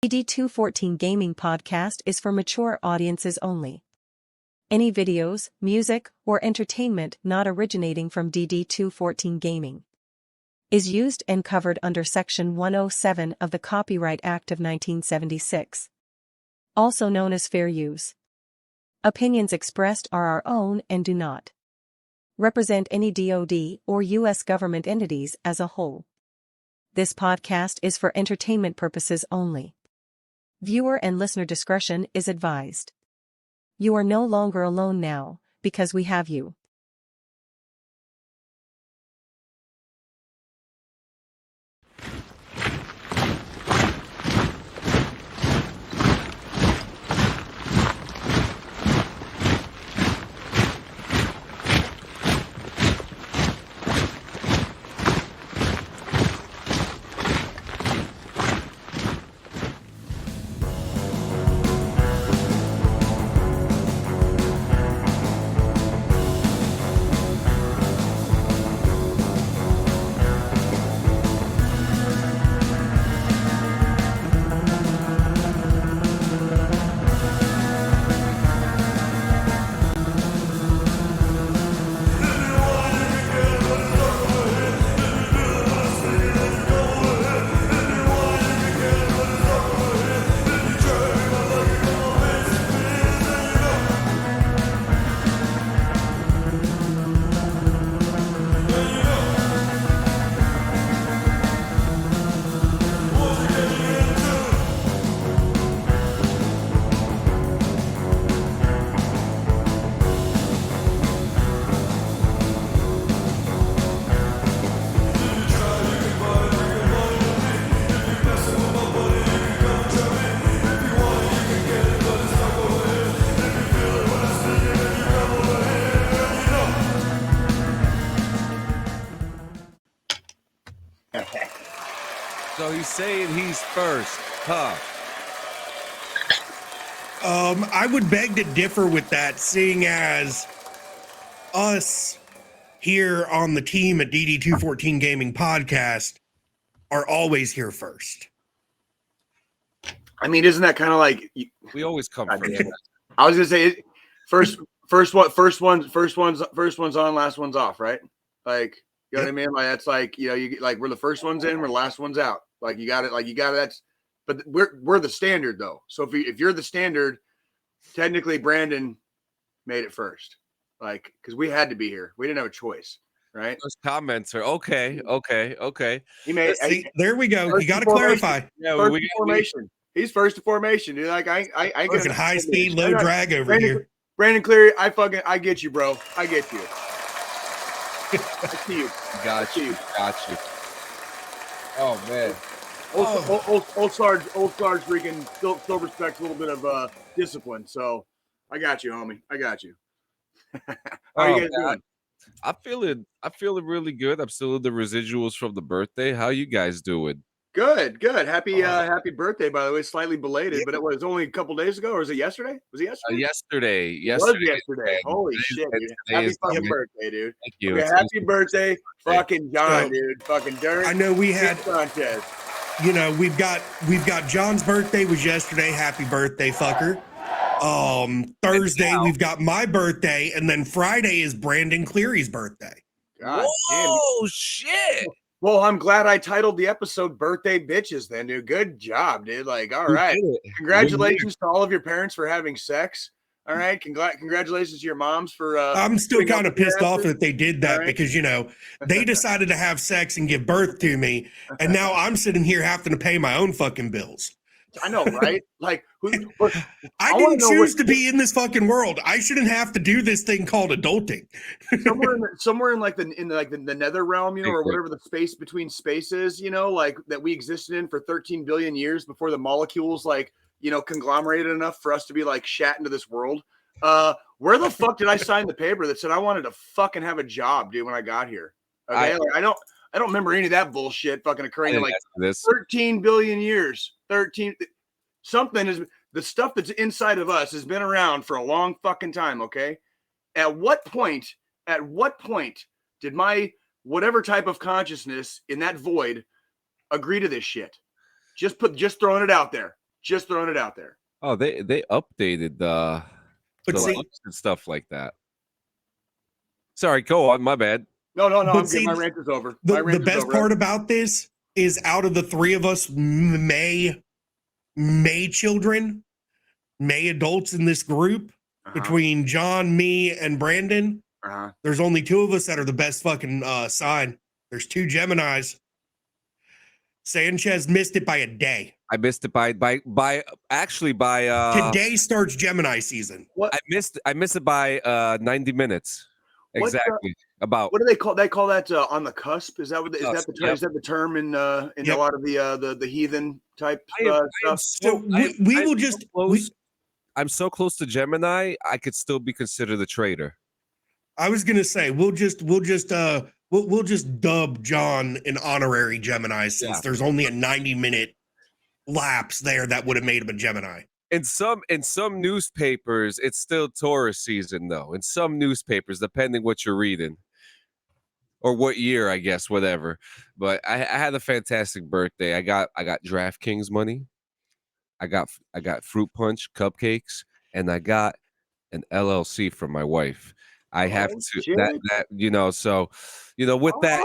DD214 Gaming Podcast is for mature audiences only. Any videos, music, or entertainment not originating from DD214 Gaming is used and covered under Section 107 of the Copyright Act of 1976, also known as fair use. Opinions expressed are our own and do not represent any DoD or U.S. government entities as a whole. This podcast is for entertainment purposes only. Viewer and listener discretion is advised. You are no longer alone now, because we have you. So he's saying he's first, huh? I would beg to differ with that, seeing as us here on the team at DD214 Gaming Podcast are always here first. I mean, isn't that kind of like We always come first. I was gonna say first one's on, last one's off, right? Like, you know what I mean? Like that's like, you know, you like we're the first ones in, we're the last ones out. Like you got it, that's but we're the standard though. So if you're the standard, technically Brandon made it first. Like, because we had to be here. We didn't have a choice, right? Those comments are okay. He made There we go. You got to clarify. Yeah, first to formation. He's first to formation, dude. Like I Fucking high speed, low drag over here. Brandon Cleary, I get you, bro. I get you. I see you. Got you. Oh man. Old Sarge freaking still respects a little bit of discipline. So I got you, homie. I got you. How are you guys doing? I'm feeling really good. I'm still in the residuals from the birthday. How you guys doing? Good. Happy birthday, by the way. Slightly belated, but it was only a couple days ago, or was it yesterday? Was it yesterday? Yesterday. Holy shit, dude. Happy fucking birthday, dude. Thank you. Okay, happy birthday, fucking John, dude. Fucking Derek. I know we had Sanchez. You know, we've got John's birthday was yesterday. Happy birthday, fucker. Thursday we've got my birthday, and then Friday is Brandon Cleary's birthday. God damn. Oh shit. Well, I'm glad I titled the episode "Birthday Bitches." Then, dude, good job, dude. Like, all right, congratulations to all of your parents for having sex. All right, congratulations to your moms for. I'm still kind of pissed off that they did that because, you know, they decided to have sex and give birth to me, and now I'm sitting here having to pay my own fucking bills. I know, right? Like, I didn't choose to be in this fucking world. I shouldn't have to do this thing called adulting. somewhere in the nether realm, you know, or whatever the space between spaces, you know, like that we existed in for 13 billion years before the molecules, like, you know, conglomerated enough for us to be like shat into this world. Where the fuck did I sign the paper that said I wanted to fucking have a job, dude, when I got here? Okay, I don't remember any of that bullshit fucking occurring in like 13 billion years. 13 something is the stuff that's inside of us has been around for a long fucking time. Okay, at what point did my whatever type of consciousness in that void agree to this shit? Just throwing it out there. Just throwing it out there. Oh, they updated the see- looks and stuff like that. Sorry, go on. My bad. No. But I'm see, good. My rant is over. The best part about this is out of the three of us May children, May adults in this group, between John, me, and Brandon, there's only two of us that are the best fucking sign. There's two Geminis. Sanchez missed it by a day. I missed it by Today starts Gemini season. What? I missed it by 90 minutes. Exactly. What do they call? They call that on the cusp. Is that what? Is that the term in a lot of the heathen type stuff? I'm so close to Gemini. I could still be considered a traitor. I was gonna say we'll just dub John an honorary Gemini since there's only a 90-minute lapse there that would have made him a Gemini. In some newspapers, it's still Taurus season though. In some newspapers, depending what you're reading. Or what year, I guess, whatever. But I had a fantastic birthday. I got DraftKings money. I got fruit punch, cupcakes, and I got an LLC from my wife. I have to shit. so with that,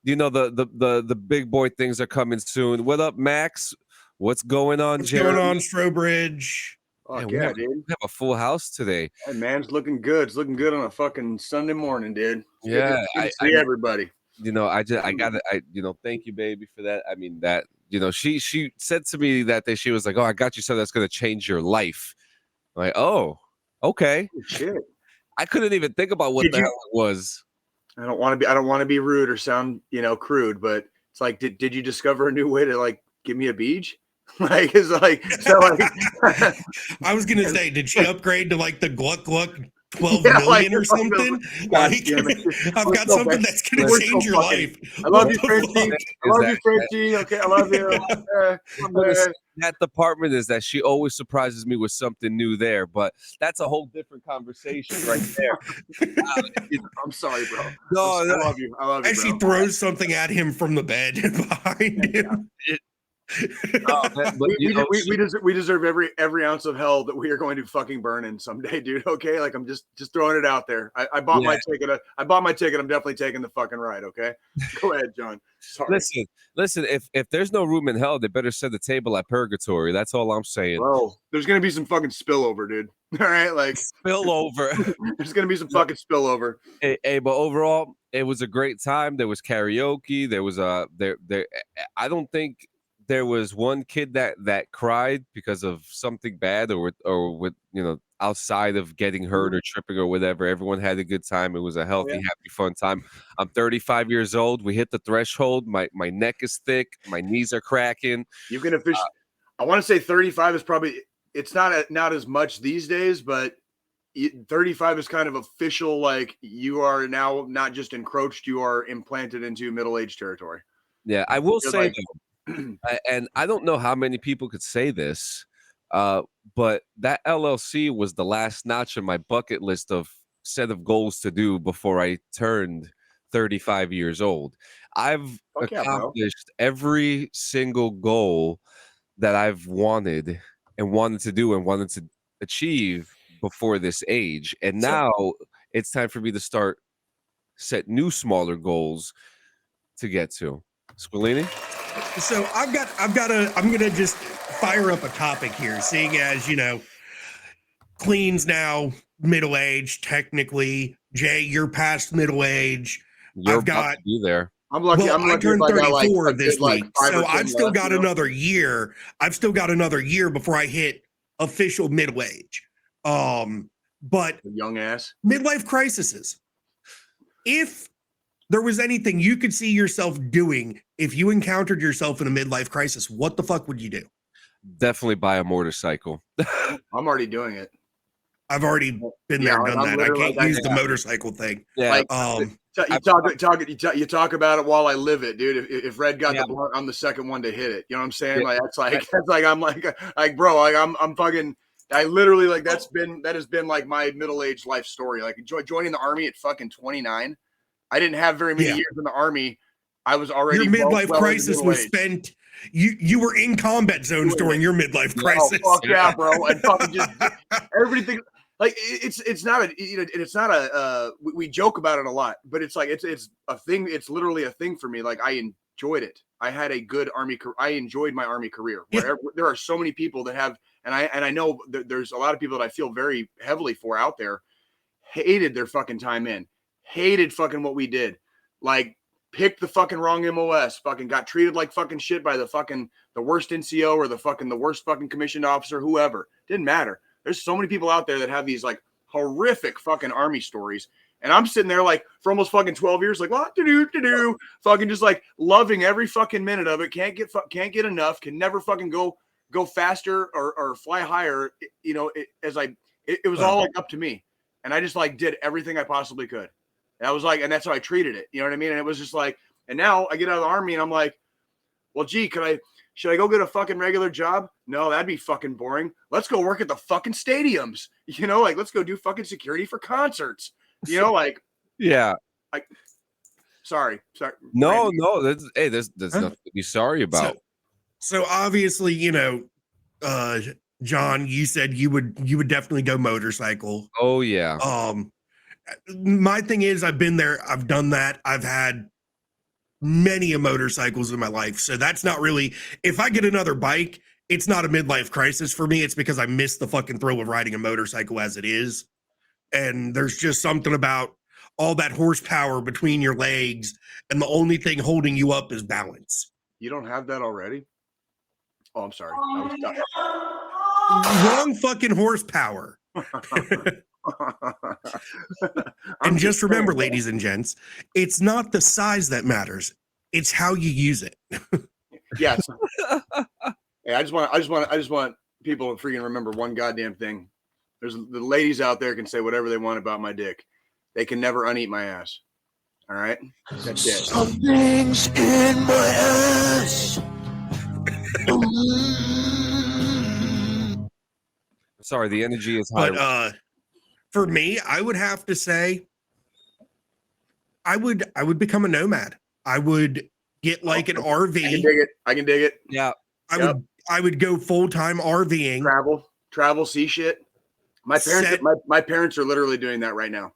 the big boy things are coming soon. What up, Max? What's going on, What's Jeremy? going on, Strobridge? Oh, Man, yeah, we dude. have a full house today. Hey, man, it's looking good. It's looking good on a fucking Sunday morning, dude. Yeah, I see everybody. Thank you, baby, for that. I mean, that, she said to me that day, she was like, "Oh, I got you something that's going to change your life." I'm like, oh, okay. Oh, shit. I couldn't even think about what the hell it was. I don't want to be rude or sound, crude, but it's like, did you discover a new way to like give me a beach? I was gonna say, did she upgrade to like the Gluck 12 million or something? I've got something that's gonna change your life. I love you, Frenchie. Okay, I love you. That department is that she always surprises me with something new there, but that's a whole different conversation right there. I'm sorry, bro. No, I love you. And she throws something at him from the bed behind him. We deserve every ounce of hell that we are going to fucking burn in someday, dude. Okay, like I'm just throwing it out there. I bought my ticket. I'm definitely taking the fucking ride. Okay, go ahead, John. Sorry. Listen. If there's no room in hell, they better set the table at purgatory. That's all I'm saying. Bro, there's gonna be some fucking spillover, dude. All right, like spillover. There's gonna be some fucking spillover. Hey, but overall, it was a great time. There was karaoke. There was I don't think there was one kid that cried because of something bad or with outside of getting hurt or tripping or whatever. Everyone had a good time. It was a healthy, happy, fun time. I'm 35 years old. We hit the threshold. My neck is thick. My knees are cracking. You can officially. I want to say 35 is probably. It's not as much these days, but 35 is kind of official. Like you are now not just encroached, you are implanted into middle-aged territory. Yeah, I will say. And I don't know how many people could say this, but that LLC was the last notch on my bucket list of set of goals to do before I turned 35 years old. I've accomplished every single goal that I've wanted to do and wanted to achieve before this age. And now it's time for me to start set new smaller goals to get to. Squillini? So I'm gonna just fire up a topic here, seeing as Clean's now middle age, technically. Jay, you're past middle age. You're about to be there. I'm lucky. Well, I turned 34 this week, so I've still got left, another year. I've still got another year before I hit official middle age. But young ass midlife crises. If there was anything you could see yourself doing if you encountered yourself in a midlife crisis, what the fuck would you do? Definitely buy a motorcycle. I'm already doing it. I've already been there, done that. I can't use the motorcycle thing. Yeah. You talk about it while I live it, dude. If Red got the blunt, I'm the second one to hit it. You know what I'm saying? Yeah. I'm bro, I'm fucking. I literally that has been like my middle-aged life story. Like joining the army at fucking 29. I didn't have very many years in the army. I was already your midlife crisis was spent You were in combat zones during your midlife crisis. Oh, fuck yeah, bro. And fucking just everybody thinks like it's not a it's not a we joke about it a lot, but it's like it's a thing. It's literally a thing for me. Like I enjoyed it. I had a good army. I enjoyed my army career. Where there are so many people that have, and I know there's a lot of people that I feel very heavily for out there, hated their fucking time in, hated fucking what we did, like picked the fucking wrong MOS, fucking got treated like fucking shit by the worst NCO or the worst fucking commissioned officer, whoever. Didn't matter. There's so many people out there that have these like horrific fucking army stories. And I'm sitting there like for almost fucking 12 years, like what to do, fucking just like loving every fucking minute of it. Can't get enough. Can never fucking go faster or fly higher. You know, it was all like up to me, and I just like did everything I possibly could. And I was like, and that's how I treated it. You know what I mean? And it was just like, and now I get out of the army and I'm like, well, gee, should I go get a fucking regular job? No, that'd be fucking boring. Let's go work at the fucking stadiums. You know, like let's go do fucking security for concerts. You know, like, yeah. Like, sorry. No, there's nothing to be sorry about. So obviously, you know, John, you said you would definitely go motorcycle. Oh yeah. My thing is, I've been there. I've done that. I've had many motorcycles in my life. So that's not really, if I get another bike, it's not a midlife crisis for me. It's because I miss the fucking thrill of riding a motorcycle as it is. And there's just something about all that horsepower between your legs, and the only thing holding you up is balance. You don't have that already? Oh, I'm sorry. Wrong fucking horsepower. And just remember, ladies and gents, it's not the size that matters. It's how you use it. Yes. Hey, I just want people to freaking remember one goddamn thing. There's the ladies out there can say whatever they want about my dick. They can never uneat my ass. All right? That's it. Something's in my ass. Sorry, the energy is high. But for me, I would have to say I would become a nomad. I would get like an RV. I can dig it. Yeah. I would go full-time RVing. Travel, see shit. My parents are literally doing that right now.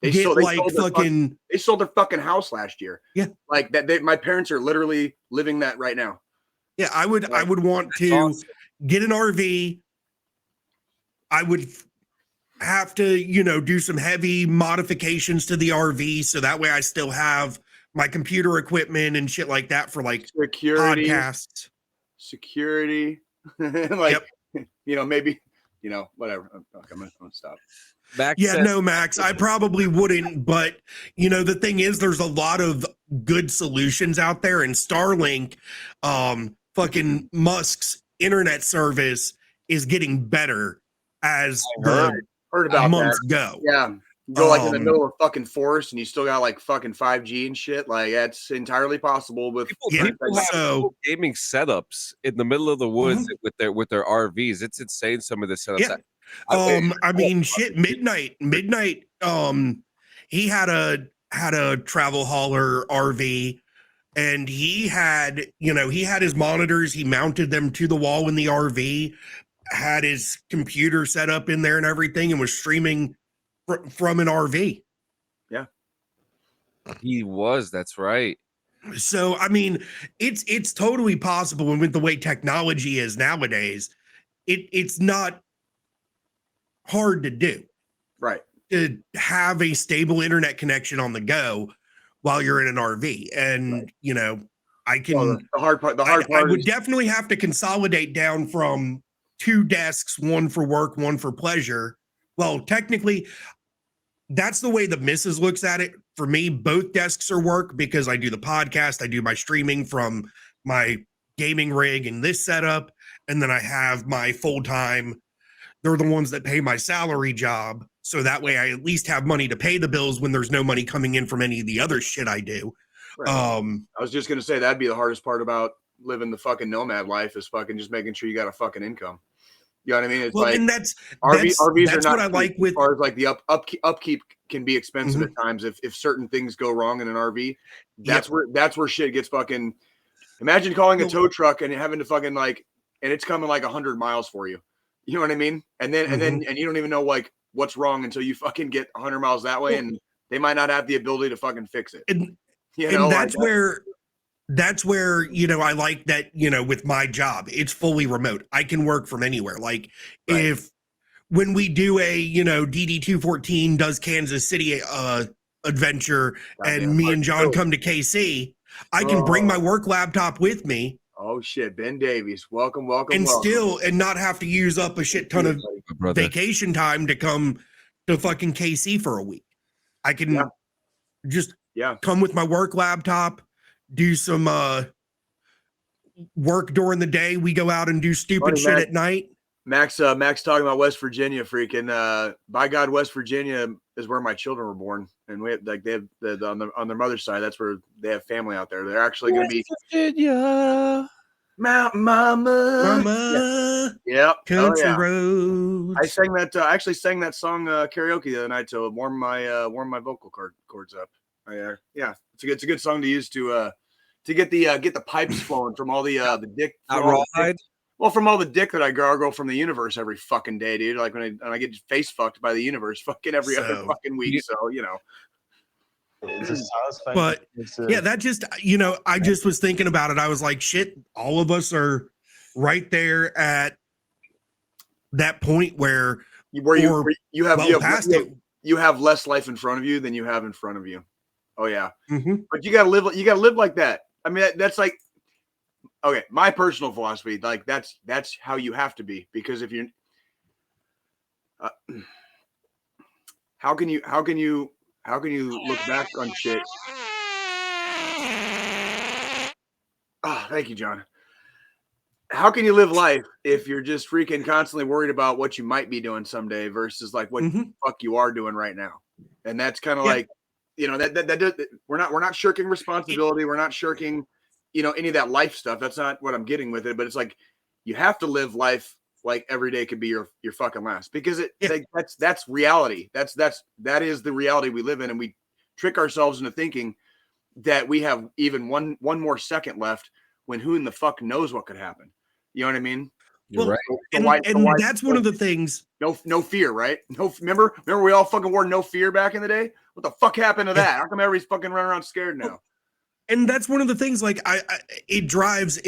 They sold their fucking house last year. Yeah. Like that. My parents are literally living that right now. Yeah. I would want to get an RV. I would have to, you know, do some heavy modifications to the RV. So that way I still have my computer equipment and shit like that for like security, podcasts. Security. Like, you know, maybe, you know, whatever. I'm gonna stop. No, Max, I probably wouldn't. But, you know, the thing is, there's a lot of good solutions out there, and Starlink, fucking Musk's internet service is getting better as heard about months that. Go. Yeah. You go like in the middle of fucking forest and you still got like fucking 5G and shit. Like that's entirely possible with people have gaming setups in the middle of the woods with their RVs. It's insane, some of the setups. Yeah. I mean, shit, Midnight, he had a travel hauler RV, and he had his monitors, he mounted them to the wall in the RV, had his computer set up in there and everything, and was streaming from an RV. Yeah. That's right. So, I mean, it's totally possible, and with the way technology is nowadays, it's not hard to do, right, to have a stable internet connection on the go while you're in an RV. And you know, I would definitely have to consolidate down from 2 desks, one for work, one for pleasure. Well, technically that's the way the missus looks at it. For me, both desks are work because I do the podcast, I do my streaming from my gaming rig and this setup, and then I have my full-time. They're the ones that pay my salary job. So that way I at least have money to pay the bills when there's no money coming in from any of the other shit I do. Right. I was just going to say that'd be the hardest part about living the fucking nomad life is fucking just making sure you got a fucking income. You know what I mean? It's like, and RVs are not what I like with, as far as like the upkeep can be expensive at times. If certain things go wrong in an RV, that's where shit gets fucking Imagine calling a tow truck and having to fucking like, and it's coming like 100 miles for you. You know what I mean? And then you don't even know like what's wrong until you fucking get 100 miles that way, and they might not have the ability to fucking fix it. And that's where, you know, I like that, you know, with my job, it's fully remote. I can work from anywhere. Like when we do a, you know, DD214 does Kansas City adventure and me and John come to KC, I can bring my work laptop with me. Oh shit, Ben Davies, welcome. And not have to use up a shit ton of vacation time to come to fucking KC for a week. I can just come with my work laptop, do some work during the day. We go out and do stupid shit at night. Max talking about West Virginia, freaking by God, West Virginia is where my children were born, and we have, like they have on their mother's side. That's where they have family out there. They're actually going to be Virginia, Mount Mama. Yep, country roads. I sang that. I actually sang that song karaoke the other night to warm my vocal cords up. Yeah, it's a good song to use to get the pipes flowing from all the dick. Well, from all the dick that I gargle from the universe every fucking day, dude. Like when I get face fucked by the universe fucking every other fucking week. So, you know. But yeah, that just, you know, I just was thinking about it. I was like, shit, all of us are right there at that point where you have less life in front of you than you have in front of you. Oh yeah. Mm-hmm. But you gotta live like that. I mean, that's like, okay, my personal philosophy, like that's how you have to be, because if you're, how can you look back on shit? Thank you, John. How can you live life if you're just freaking constantly worried about what you might be doing someday versus like what the fuck you are doing right now? And that's kind of like, you know, that we're not shirking responsibility. We're not shirking, you know, any of that life stuff. That's not what I'm getting with it. But it's like you have to live life like every day could be your fucking last, because that's reality. That is the reality we live in, and we trick ourselves into thinking that we have even one more second left when who in the fuck knows what could happen. You know what I mean? You're right. And that's one of the things. No fear, right? No, remember we all fucking wore no fear back in the day. What the fuck happened to that? How come everybody's fucking running around scared now? And that's one of the things. Like it drives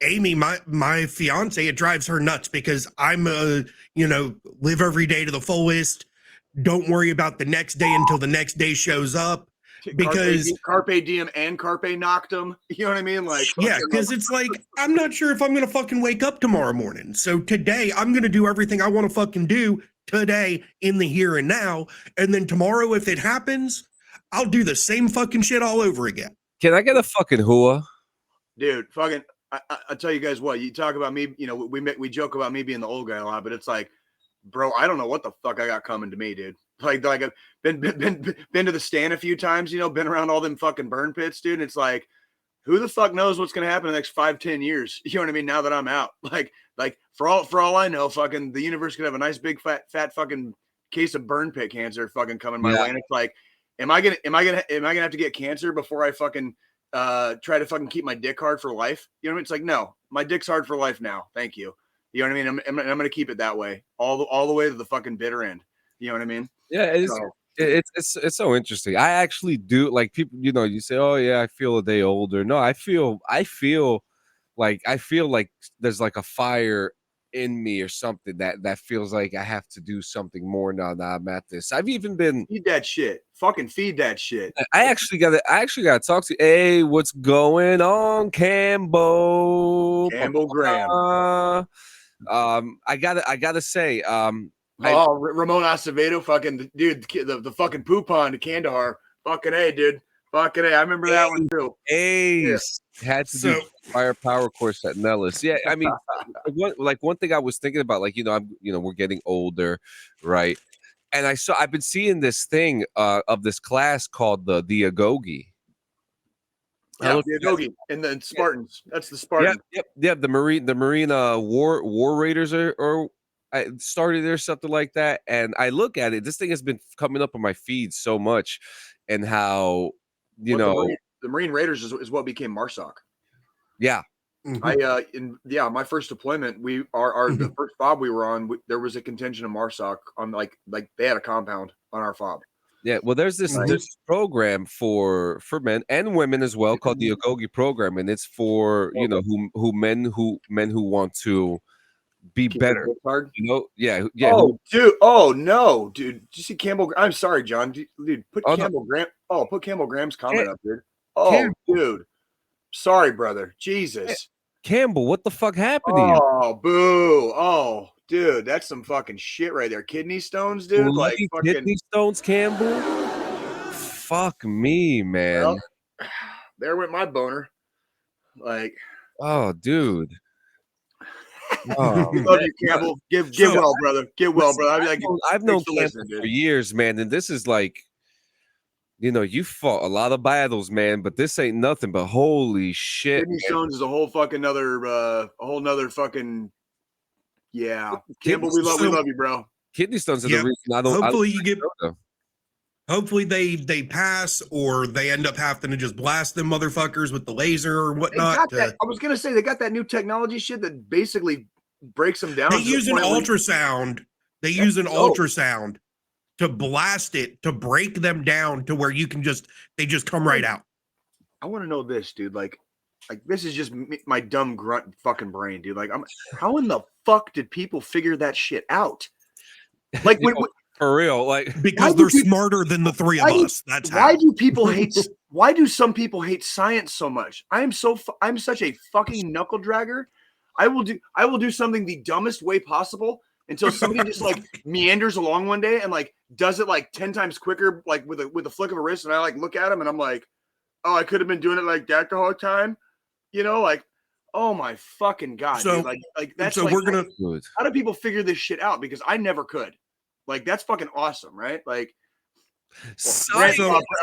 Amy, my fiance. It drives her nuts because I'm you know, live every day to the fullest. Don't worry about the next day until the next day shows up. Because Carpe Diem and Carpe Noctem, you know what I mean? Like, yeah, because it's like, I'm not sure if I'm going to fucking wake up tomorrow morning. So today I'm going to do everything I want to fucking do today in the here and now. And then tomorrow, if it happens, I'll do the same fucking shit all over again. Can I get a fucking hua? Dude, fucking, I tell you guys what, you talk about me, you know, we joke about me being the old guy a lot, but it's like, bro, I don't know what the fuck I got coming to me, dude. Like I've been to the stand a few times, you know, been around all them fucking burn pits, dude. And it's like, who the fuck knows what's gonna happen in the next 5-10 years? You know what I mean? Now that I'm out, like for all I know, fucking the universe could have a nice big fat fucking case of burn pit cancer fucking coming my way. And it's like, am I gonna have to get cancer before I fucking try to fucking keep my dick hard for life? You know what I mean? It's like, no, my dick's hard for life now. Thank you. You know what I mean? I'm gonna keep it that way all the way to the fucking bitter end. You know what I mean? Yeah, it's so interesting. I actually do, like, people, you know, you say, oh yeah, I feel a day older. No, I feel like there's like a fire in me or something that feels like I have to do something more now that I'm at this. I've even been feed that shit. Fucking feed that shit. I actually gotta talk to you. Hey, what's going on, Campbell Graham? I gotta say, Ramon Acevedo, fucking dude, the fucking poop pond to Kandahar, fucking A, dude, fucking A. I remember that one too. Had to do firepower course at Nellis. Yeah, I mean, one thing I was thinking about, like, you know, we're getting older, right? And I've been seeing this thing of this class called the Agogi. Yeah, the Agogi and the Spartans. That's the Spartans. Yep. The Marine War Raiders or I started there, something like that. And I look at it. This thing has been coming up on my feed so much, and how the Marine Raiders is what became MARSOC. Yeah. Mhm. My first deployment, the first fob we were on, there was a contingent of MARSOC on like they had a compound on our fob. Yeah, well, there's this program for men and women as well called the Agogi program, and it's for men who want to be Keep better. Hard. Yeah. Oh, dude. Oh no, dude. Did you see Campbell? I'm sorry, John. Dude, put Campbell Graham. Oh, put Campbell Graham's comment up, dude. Oh, dude. Sorry, brother. Jesus. Campbell, what the fuck happened to you? Oh, boo. Oh, dude, that's some fucking shit right there. Kidney stones, dude. Like fucking kidney stones, Campbell. Fuck me, man. Well, there went my boner. Like, oh, dude. Oh, we love you, Campbell. Get well, brother. Get well, brother. I've known Campbell for years, man, and this is like, you fought a lot of battles, man, but this ain't nothing but holy shit. Kidney stones is a whole nother fucking yeah. Campbell, we love you, bro. Kidney stones are the reason I don't. Hopefully they pass, or they end up having to just blast them motherfuckers with the laser or whatnot. I was gonna say they got that new technology shit that basically breaks them down. They use an ultrasound. They use an ultrasound to blast it, to break them down to where they just come right out. I want to know this, dude. Like this is just my dumb grunt fucking brain, dude. Like, how in the fuck did people figure that shit out? Like, for real, like, because they're smarter than the three of us. That's why do people hate? Why do some people hate science so much? I'm such a fucking knuckle dragger. I will do something the dumbest way possible until somebody just like meanders along one day and like does it like 10 times quicker, like with a flick of a wrist, and I like look at him and I'm like, oh, I could have been doing it like that the whole time, like, oh my fucking god, dude. Like that's so like, we're gonna. How do people figure this shit out? Because I never could. Like, that's fucking awesome, right? Like,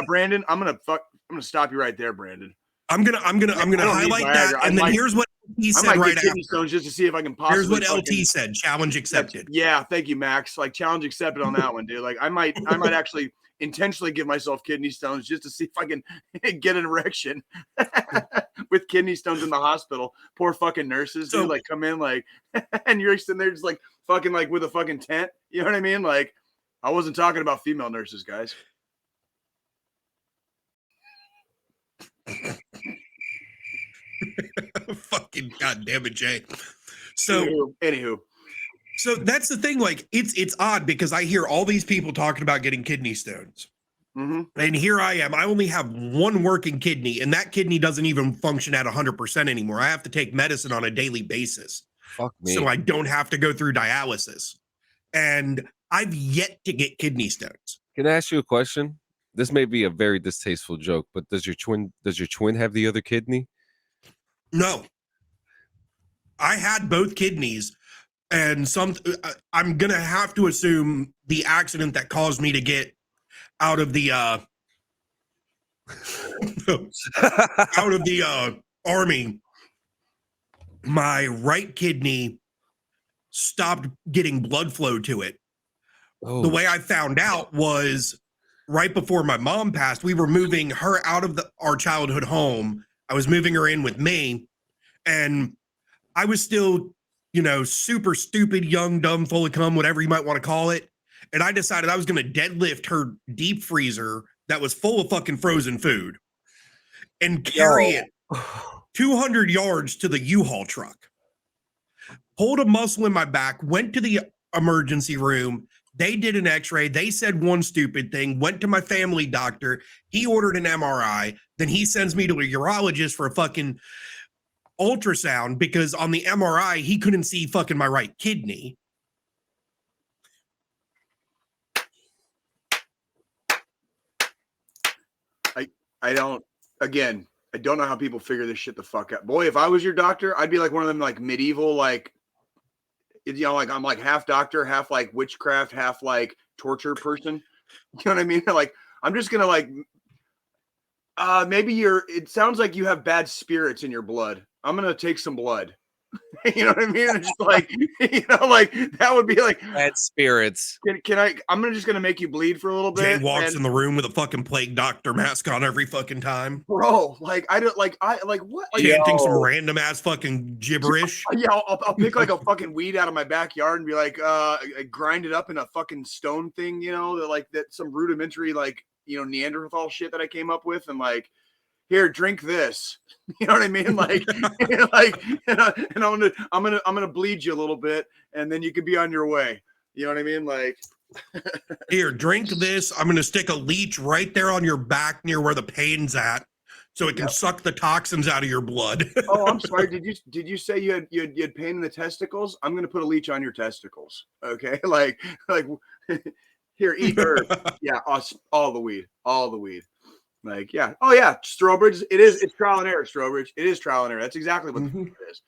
Brandon, I'm gonna stop you right there, Brandon. I'm gonna highlight that, and then here's what he said right after. Kidney stones just to see if I can possibly. Here's what LT said. Challenge accepted. Yeah, thank you, Max. Like, challenge accepted on that one, dude. Like, I might actually intentionally give myself kidney stones just to see if I can get an erection with kidney stones in the hospital. Poor fucking nurses, dude. Like, come in like, and you're sitting there just like fucking like with a fucking tent. You know what I mean? Like, I wasn't talking about female nurses, guys. Fucking goddamn it, Jay. So anywho, so that's the thing. Like, it's odd because I hear all these people talking about getting kidney stones, and here I am. I only have one working kidney, and that kidney doesn't even function at 100% anymore. I have to take medicine on a daily basis. Fuck me. So I don't have to go through dialysis, and I've yet to get kidney stones. Can I ask you a question? This may be a very distasteful joke, but does your twin have the other kidney? No. I had both kidneys, and I'm going to have to assume the accident that caused me to get out of the army, my right kidney stopped getting blood flow to it. Oh. The way I found out was right before my mom passed. We were moving her out of our childhood home. I was moving her in with me, and I was still, super stupid, young, dumb, full of cum, whatever you might want to call it. And I decided I was going to deadlift her deep freezer that was full of fucking frozen food and carry it 200 yards to the U-Haul truck. Pulled a muscle in my back, went to the emergency room. They did an x-ray. They said one stupid thing, went to my family doctor. He ordered an MRI. Then he sends me to a urologist for a fucking ultrasound because on the MRI, he couldn't see fucking my right kidney. I don't know how people figure this shit the fuck out. Boy, if I was your doctor, I'd be like one of them like medieval, like, like I'm like half doctor, half like witchcraft, half like torture person. You know what I mean? Like, I'm just going to like, maybe it sounds like you have bad spirits in your blood. I'm going to take some blood. You know what I mean? It's just like, like that would be like bad spirits. Can I? I'm just gonna make you bleed for a little bit. Jay walks in the room with a fucking plague doctor mask on every fucking time. Bro, like I don't what? Like, chanting some random ass fucking gibberish. Yeah, I'll pick like a fucking weed out of my backyard and be like, grind it up in a fucking stone thing, that some rudimentary Neanderthal shit that I came up with, and like, here, drink this. You know what I mean? Like, and I'm gonna bleed you a little bit, and then you could be on your way. You know what I mean? Like, here, drink this. I'm gonna stick a leech right there on your back near where the pain's at, so it can suck the toxins out of your blood. Oh, I'm sorry. Did you say you had pain in the testicles? I'm gonna put a leech on your testicles. Okay, like here, eat herb. Yeah, all the weed. Like, yeah. Oh, yeah. Strobridge. It's trial and error, Strobridge. It is trial and error. That's exactly what it is.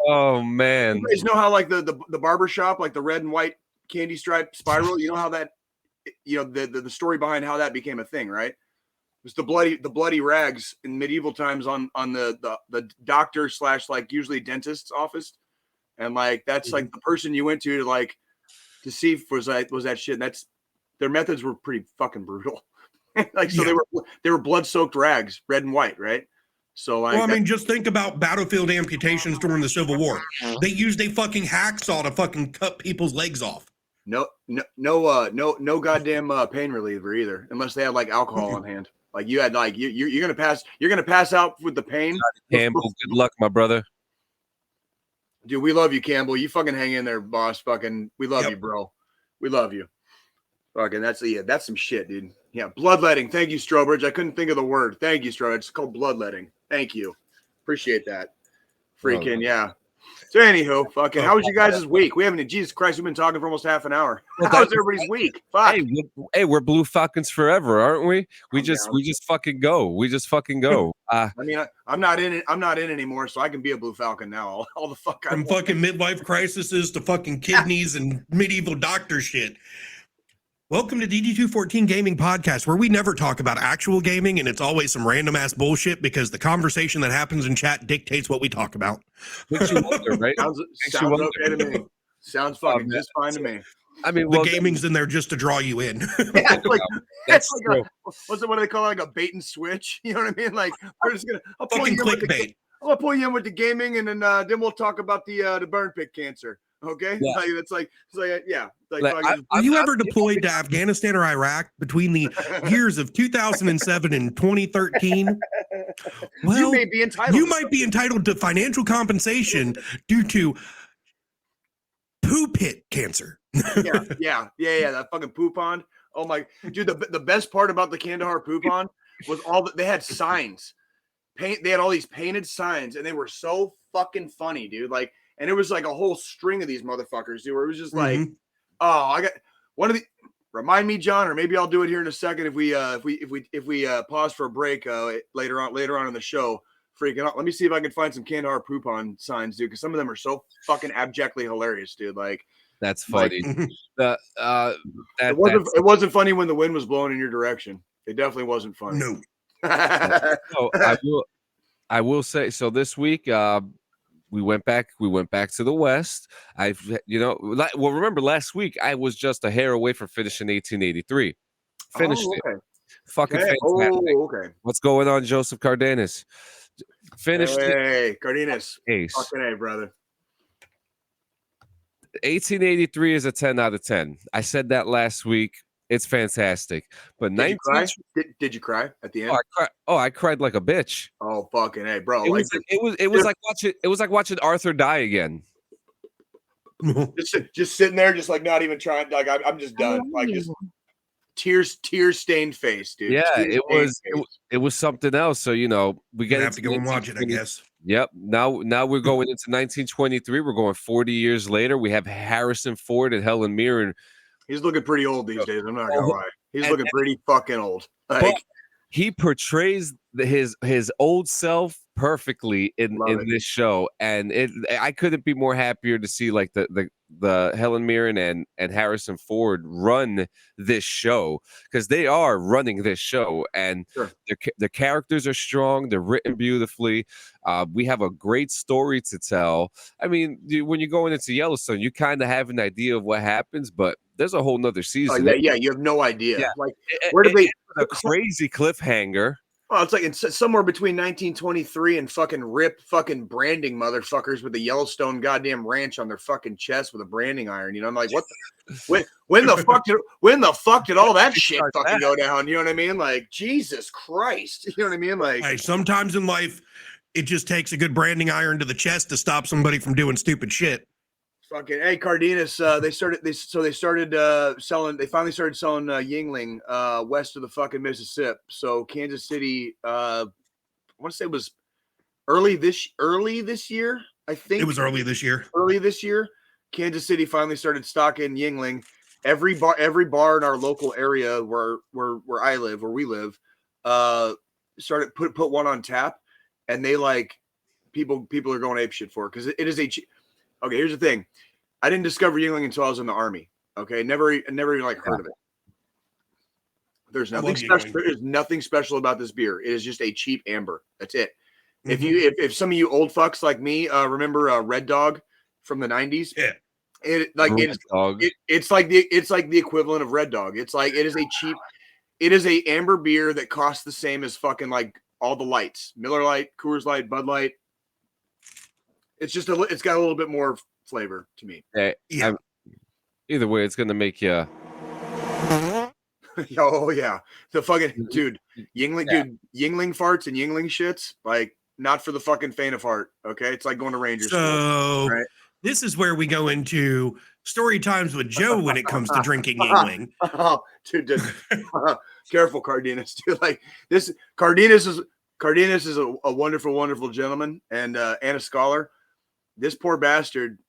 Oh, man. You guys know how, like, the barber shop, like the red and white candy stripe spiral, you know how that, the story behind how that became a thing, right? It was the bloody rags in medieval times on the doctor / like usually dentist's office. And, like, that's like the person you went to see if was that shit. And their methods were pretty fucking brutal. Like, so they were blood-soaked rags, red and white, right? So, like, well, I mean, just think about battlefield amputations during the Civil War. They used a fucking hacksaw to fucking cut people's legs off. No goddamn pain reliever either, unless they had like alcohol on hand. Like you had like you're gonna pass out with the pain. Campbell, good luck, my brother. Dude, we love you, Campbell. You fucking hang in there, boss. Fucking, we love you, bro. We love you. Fucking, that's some shit, dude. Yeah, bloodletting. Thank you, Strobridge. I couldn't think of the word. Thank you, Strobridge. It's called bloodletting. Thank you. Appreciate that. Freaking, yeah. So, anywho, fucking, how was you guys' week? We haven't, Jesus Christ, we've been talking for almost half an hour. How was everybody's week? Fuck. Hey, we're Blue Falcons forever, aren't we? We just fucking go. We just fucking go. I mean, I'm not in it. I'm not in anymore, so I can be a Blue Falcon now. All the fuck. From fucking midlife crises to fucking kidneys and medieval doctor shit. Welcome to DD214 Gaming Podcast, where we never talk about actual gaming, and it's always some random ass bullshit because the conversation that happens in chat dictates what we talk about. Makes you wonder, right? Sounds okay to me. Sounds fucking just fine to me. I mean, the gaming's in there just to draw you in. Yeah, like, that's like what do they call it? Like a bait and switch? You know what I mean? Like, we're just gonna fucking clickbait. I'll pull you in with the gaming, and then we'll talk about the burn pit cancer. Okay, yeah. Like, it's like yeah. Were you ever deployed to Afghanistan or Iraq between the years of 2007 and 2013? Well, you may be entitled. You might be entitled to financial compensation due to poo pit cancer. yeah. That fucking poo pond. Oh my dude, the best part about the Kandahar poo pond was they had signs. They had all these painted signs, and they were so fucking funny, dude. Like. And it was like a whole string of these motherfuckers, dude, where it was just like, oh, I got one of the remind me, John, or maybe I'll do it here in a second if we pause for a break later on in the show. Freaking out. Let me see if I can find some Kandahar poop on signs, dude, because some of them are so fucking abjectly hilarious, dude. Like that's funny. It wasn't funny when the wind was blowing in your direction. It definitely wasn't funny. No. I will say so this week. We went back to the West. Remember last week I was just a hair away from finishing 1883. Finished it. Fucking fantastic. Okay. What's going on, Joseph Cardenas? Finished it. Hey, Cardenas. Ace. Fucking hey, brother. 1883 is a 10 out of 10. I said that last week. It's fantastic. But did you cry? Did you cry at the end? I cried like a bitch. Oh fucking hey, bro! It was like watching Arthur die again. just sitting there, just like not even trying. Like I'm just done. Like just tear stained face, dude. Yeah, it was something else. So we have to go and watch it, I guess. Yep. Now we're going into 1923. We're going 40 years later. We have Harrison Ford and Helen Mirren. He's looking pretty old these days. I'm not gonna lie. He's looking pretty fucking old. Like he portrays his old self perfectly in this show, and I couldn't be more happier to see like the Helen Mirren and Harrison Ford run this show, because they are running this show, and the characters are strong, they're written beautifully. We have a great story to tell. I mean, when you're going into Yellowstone, you kind of have an idea of what happens, but there's a whole nother season. Oh, yeah, you have no idea. Yeah. Like, where did they a crazy cliffhanger? Oh, it's like it's somewhere between 1923 and fucking rip fucking branding motherfuckers with the Yellowstone goddamn ranch on their fucking chest with a branding iron. You know, I'm like, what? When the fuck did all that shit fucking go down? You know what I mean? Like, Jesus Christ. You know what I mean? Like, hey, sometimes in life, it just takes a good branding iron to the chest to stop somebody from doing stupid shit. Fucking hey, Cardenas. They finally started selling Yingling west of the fucking Mississippi. So Kansas City, I want to say it was early this year. I think it was early this year. Early this year, Kansas City finally started stocking Yingling. Every bar in our local area where we live, started put one on tap, and they like people are going apeshit for it because it is a. Okay, here's the thing. I didn't discover Yingling until I was in the Army. Okay, never even like heard of it. There's nothing special. There is nothing special about this beer. It is just a cheap amber. That's it. Mm-hmm. If some of you old fucks like me remember Red Dog from the 90s, it's like the equivalent of Red Dog. It's like it is a amber beer that costs the same as fucking like all the lights, Miller Lite, Coors Light, Bud Light. It's just it's got a little bit more flavor to me. Yeah. Either way, it's gonna make you. Oh yeah, the fucking dude, Yingling, dude, Yingling farts and Yingling shits, like not for the fucking faint of heart. Okay, it's like going to Rangers. So right? This is where we go into story times with Joe when it comes to drinking Yingling. Oh, dude, careful, Cardenas, dude. Like this, Cardenas is a wonderful, wonderful gentleman and a scholar. This poor bastard.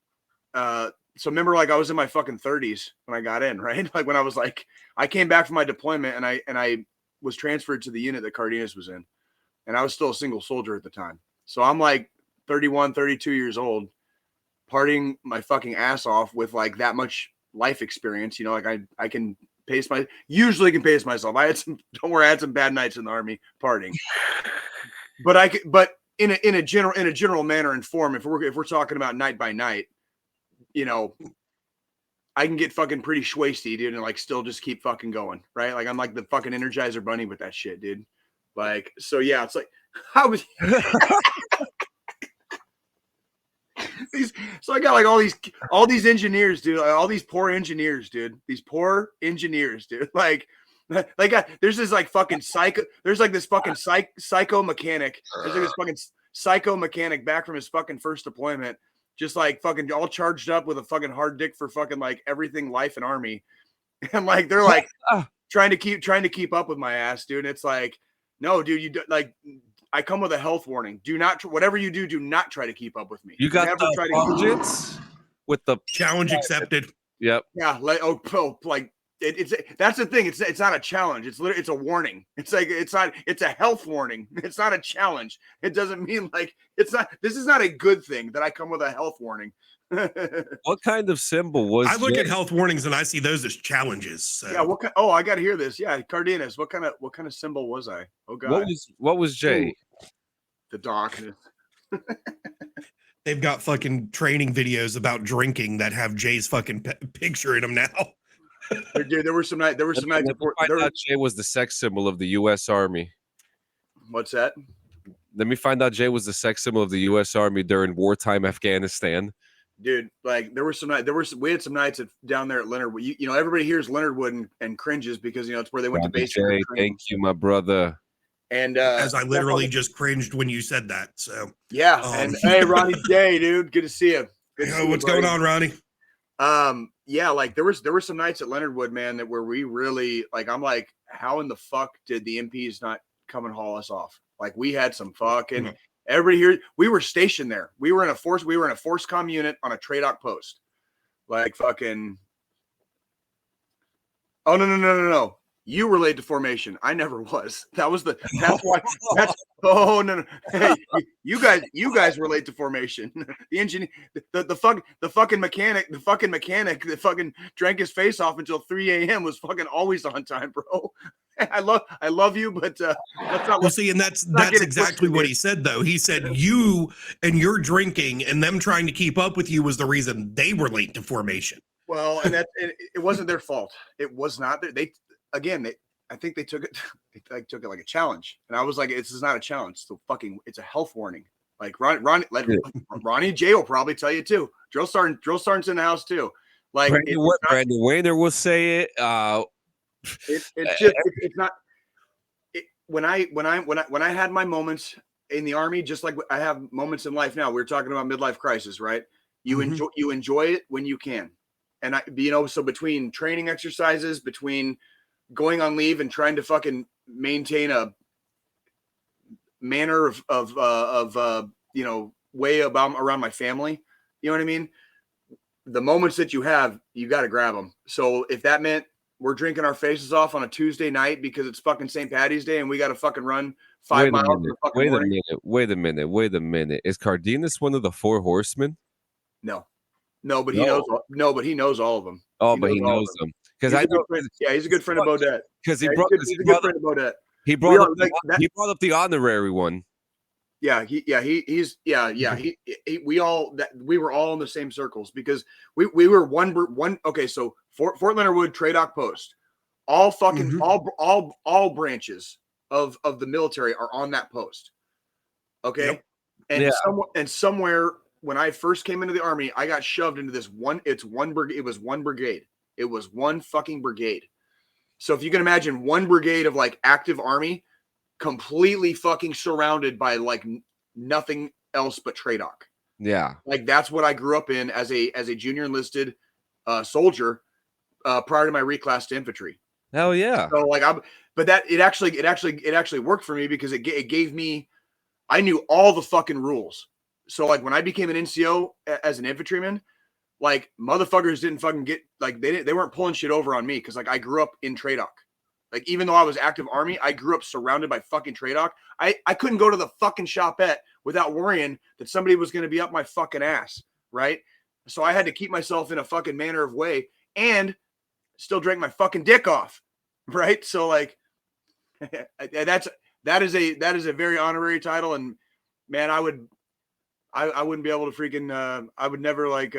So remember, like I was in my fucking 30s when I got in, right? Like when I was like, I came back from my deployment and I was transferred to the unit that Cardenas was in, and I was still a single soldier at the time. So I'm like 31, 32 years old, partying my fucking ass off with like that much life experience. You know, like I can usually can pace myself. I had some bad nights in the Army partying, but in a general manner and form, if we're talking about night by night, you know, I can get fucking pretty schwasty, dude, and like still just keep fucking going, right? Like I'm like the fucking Energizer Bunny with that shit, dude. Like, so yeah, it's like I was. So I got like all these engineers, dude. Like, all these poor engineers, dude. These poor engineers, dude. Like there's this like fucking psycho. There's like this fucking psycho mechanic. There's like this fucking psycho mechanic back from his fucking first deployment, just like fucking all charged up with a fucking hard dick for fucking like everything life and Army, and like they're like trying to keep up with my ass, dude. And it's like, no, dude, you do, like. I come with a health warning. Do not, whatever you do not try to keep up with me. You got the budgets with the challenge accepted. Yep. Yeah. Like, it's that's the thing. It's not a challenge. It's a warning. It's a health warning. It's not a challenge. It doesn't mean like this is not a good thing that I come with a health warning. What kind of symbol was? I look at health warnings and I see those as challenges. So. Yeah. I got to hear this. Yeah. Cardenas. What kind of symbol was I? Oh God. What was Jay? Ooh, the darkness. They've got fucking training videos about drinking that have Jay's fucking picture in them now. Dude, there were some nights. Jay was the sex symbol of the U.S. Army. What's that? Let me find out Jay was the sex symbol of the U.S. Army during wartime Afghanistan. Dude, like we had some nights down there at Leonard. You know, everybody hears Leonard Wood and cringes because it's where they went to basic training. Thank you, my brother. And as I literally just cringed when you said that. So yeah, and hey, Ronnie Day, dude, good to see you. What's going on, Ronnie? Yeah, like there were some nights at Leonard Wood, man, that where we really like. I'm like, how in the fuck did the MPs not come and haul us off? Like we had some fucking everybody here. We were stationed there. We were in a force comm unit on a TRADOC post. Like fucking. Oh no. You were late to formation. I never was. That's why. Oh no. Hey, You guys were late to formation. The engineer, the fucking mechanic that fucking drank his face off until 3 a.m. was fucking always on time, bro. I love you, but that's not. Well, see, and that's exactly what he said, though. He said you and your drinking and them trying to keep up with you was the reason they were late to formation. Well, and it wasn't their fault. It was not. I think they took it. They took it like a challenge, and I was like, "This is not a challenge. It's a health warning." Like Ronnie J will probably tell you too. Drill sergeant's in the house too. Like Brandon Wayner will say it. It's not. When I had my moments in the Army, just like I have moments in life now. We were talking about midlife crisis, right? You enjoy it when you can, and so between training exercises, between going on leave and trying to fucking maintain a manner of way around my family, you know what I mean? The moments that you have, you got to grab them. So if that meant we're drinking our faces off on a Tuesday night because it's fucking St. Patty's Day and we got to fucking run 5 miles. Wait a minute. Is Cardenas one of the 4 horsemen? No, but he knows. No, but he knows all of them. Oh, but he knows them. Because he's a good friend of Bodette. Because he's a good friend of Bodette. He brought up the honorary one. We were all in the same circles because we were one. Okay, so Fort Leonard Wood, Tradoc Post, all fucking all branches of the military are on that post. Okay, yep. And somewhere when I first came into the Army, I got shoved into this one. It was one brigade. It was one fucking brigade. So if you can imagine one brigade of like active Army, completely fucking surrounded by like nothing else but Tradoc. Yeah. Like that's what I grew up in as a junior enlisted soldier prior to my reclass to infantry. Hell yeah. So like it actually worked for me because it gave me, I knew all the fucking rules. So like when I became an NCO as an infantryman, like motherfuckers didn't fucking get like they weren't pulling shit over on me because like I grew up in Tradoc. Like even though I was active Army, I grew up surrounded by fucking Tradoc. I couldn't go to the fucking shopette without worrying that somebody was going to be up my fucking ass, right? So I had to keep myself in a fucking manner of way and still drank my fucking dick off, right? So like that is a very honorary title, and man, I wouldn't be able to freaking I would never like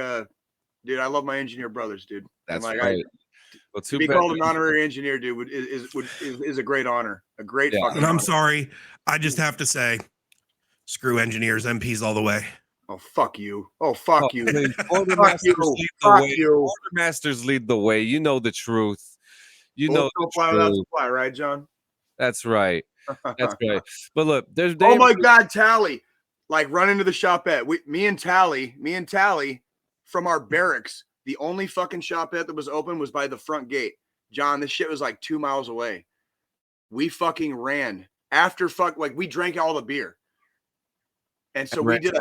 dude, I love my engineer brothers, dude. That's like, right. To be called an honorary engineer, dude, is a great honor. A great fucking And I'm honor. sorry. I just have to say, screw engineers, MPs all the way. Oh, fuck you. Oh, fuck you. Quartermasters lead the way. You know the truth. You know the truth. Supply, right, John? That's right. That's right. But look, oh my God, Tally. Like run into the shopette. Me and Tally from our barracks. The only fucking shopette that was open was by the front gate. John, this shit was like 2 miles away. We fucking ran after we drank all the beer. And so we did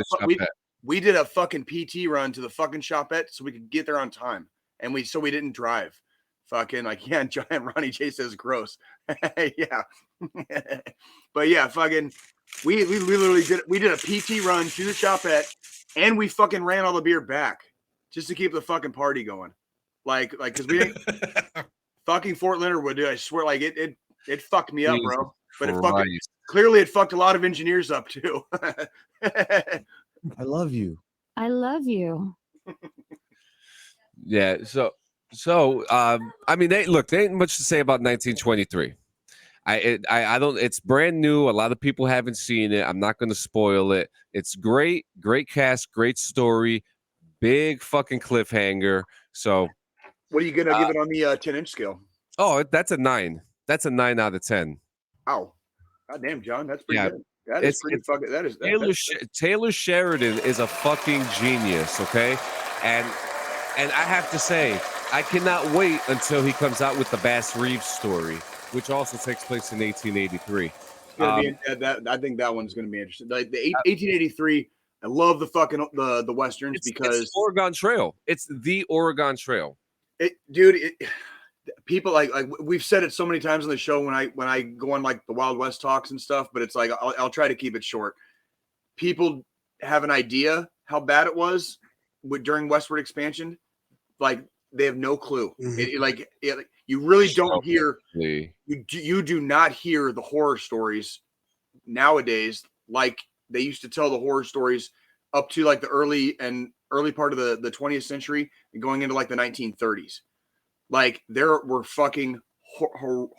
a fucking PT run to the fucking shopette so we could get there on time. And we didn't drive. Fucking like, yeah, Giant Ronnie J says gross. Yeah. But yeah, fucking we literally did a PT run to the shopette and we fucking ran all the beer back. Just to keep the fucking party going. Like, because we fucking Fort Leonard Wood, dude. I swear, like it fucked me up, bro. But it fucked a lot of engineers up too. I love you. I love you. Yeah. So I mean, they ain't much to say about 1923. I don't. It's brand new. A lot of people haven't seen it. I'm not going to spoil it. It's great cast, great story. Big fucking cliffhanger. So, what are you gonna give it on the 10-inch scale? Oh, that's a 9. That's a 9 out of 10. Oh, God damn, John, that's pretty good. That is pretty fucking. That is Taylor Sheridan is a fucking genius. Okay, and I have to say, I cannot wait until he comes out with the Bass Reeves story, which also takes place in 1883. I think that one's gonna be interesting. Like the 1883. I love the fucking the westerns because it's Oregon Trail. It's the Oregon Trail. People like we've said it so many times on the show when I go on like the Wild West talks and stuff, but it's like I'll try to keep it short. people have an idea how bad it was during westward expansion. Like they have no clue. You really don't hear. You do not hear the horror stories nowadays like they used to tell the horror stories up to like the early part of the 20th century and going into like the 1930s. Like there were fucking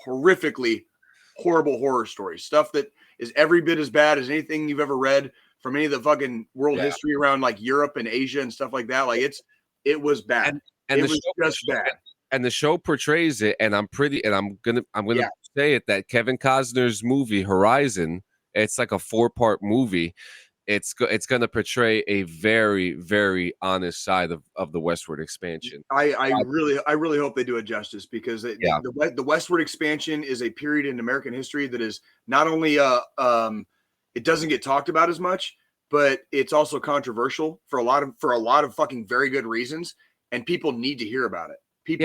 horrifically horrible horror stories, stuff that is every bit as bad as anything you've ever read from any of the fucking world history around like Europe and Asia and stuff like that. Like it was bad. And it was just bad. And the show portrays it, and I'm gonna say it, that Kevin Costner's movie Horizon, it's like a 4-part movie. It's going to portray a very, very honest side of the westward expansion. I really hope they do it justice, because the westward expansion is a period in American history that is not only it doesn't get talked about as much, but it's also controversial for a lot of fucking very good reasons, and people need to hear about it. It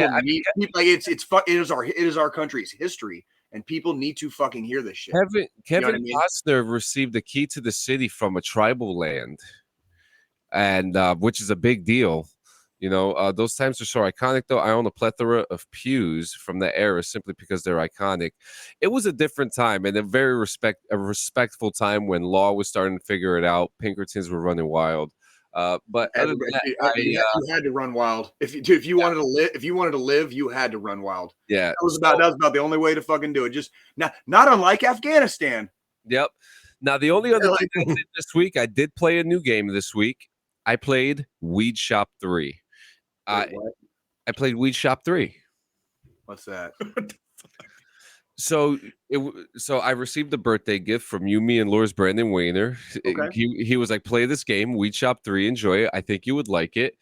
is our country's history, and people need to fucking hear this shit. Kevin Costner received the key to the city from a tribal land, and which is a big deal. You know, those times are so iconic, though. I own a plethora of pews from that era simply because they're iconic. It was a different time, and a very respectful time when law was starting to figure it out. Pinkertons were running wild. But other than that, you had to run wild. If you wanted to live, you had to run wild. Yeah, that was about the only way to fucking do it. Just not unlike Afghanistan. Yep. Now the only other thing I did this week, I did play a new game this week. I played Weed Shop 3. I played Weed Shop 3. What's that? So I received a birthday gift from me and Laura's Brandon Wayner. Okay. He was like, play this game, Weed Shop 3, enjoy it. I think you would like it.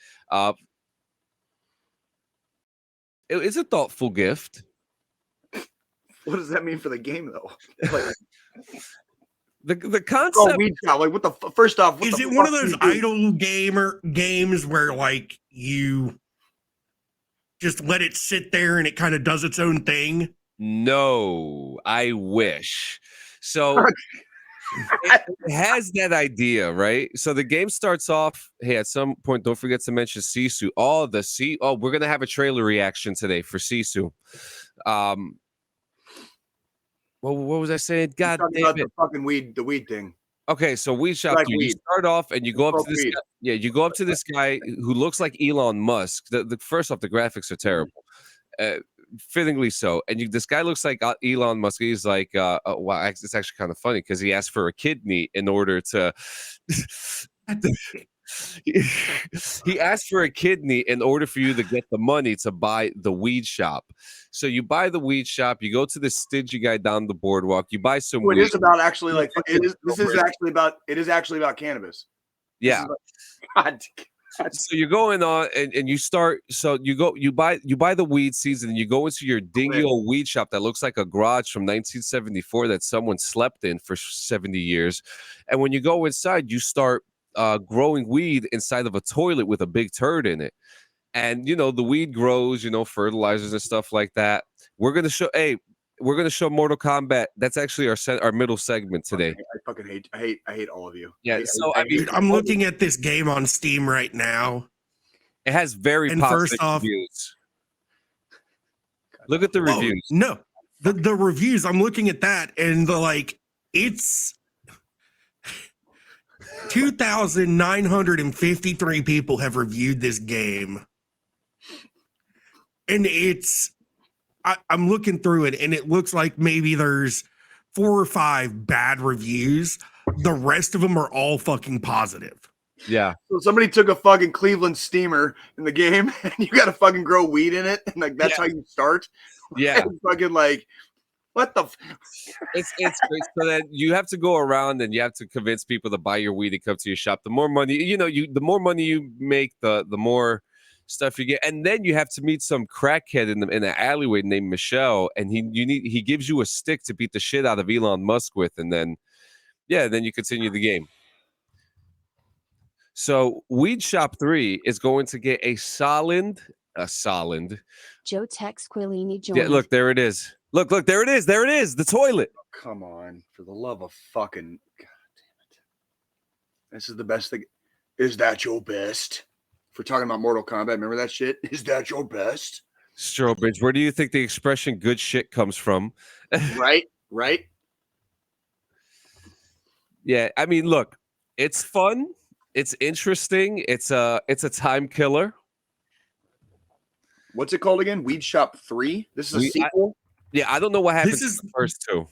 It's a thoughtful gift. What does that mean for the game, though? Like, the concept. Weed Shop. Like, what the first off? Is it one of those idle games where like you just let it sit there and it kind of does its own thing? No, I wish. So it has that idea, right? So the game starts off. Hey, at some point, don't forget to mention Sisu. We're gonna have a trailer reaction today for Sisu. What was I saying? God damn it! The fucking the weed thing. Okay, so Weed Shop. You start off and you go up to this guy. Yeah, you go up to this guy who looks like Elon Musk. First off, the graphics are terrible. Fittingly so. And this guy looks like Elon Musk. He's like, wow, it's actually kind of funny because he asked for a kidney in order to. He asked for a kidney in order for you to get the money to buy the weed shop. So you buy the weed shop, you go to this stingy guy down the boardwalk, you buy some weed. It is about actually like it is actually about cannabis. Yeah. God. So you're going on and you start. So you buy the weed seeds, and you go into your dingy old weed shop that looks like a garage from 1974 that someone slept in for 70 years. And when you go inside, you start growing weed inside of a toilet with a big turd in it. And the weed grows, fertilizers and stuff like that. We're gonna show Mortal Kombat. That's actually our middle segment today. I fucking hate all of you. Yeah. I'm looking at this game on Steam right now. It has very positive reviews. Look at the reviews. No, the reviews. I'm looking at that, and it's 2,953 people have reviewed this game, and I'm looking through it, and it looks like maybe there's 4 or 5 bad reviews. The rest of them are all fucking positive. Yeah. So somebody took a fucking Cleveland steamer in the game, and you got to fucking grow weed in it, and that's how you start. Yeah. Fucking what the? It's great. So then you have to go around and you have to convince people to buy your weed and come to your shop. The more money, the more money you make, the more stuff you get, and then you have to meet some crackhead in an alleyway named Michelle, and he gives you a stick to beat the shit out of Elon Musk with, and then you continue the game. So Weed Shop 3 is going to get a solid. Joe Tex Quillini joined. Yeah, look, there it is. Look, there it is. There it is. The toilet. Oh, come on, for the love of fucking God This is the best thing. Is that your best? If we're talking about Mortal Kombat, remember that shit? Is that your best? Strobridge, where do you think the expression "good shit" comes from? Right. Yeah, I mean, look, it's fun, it's interesting, it's a time killer. What's it called again? Weed Shop 3? This is a sequel? I don't know what happened This is to the first two.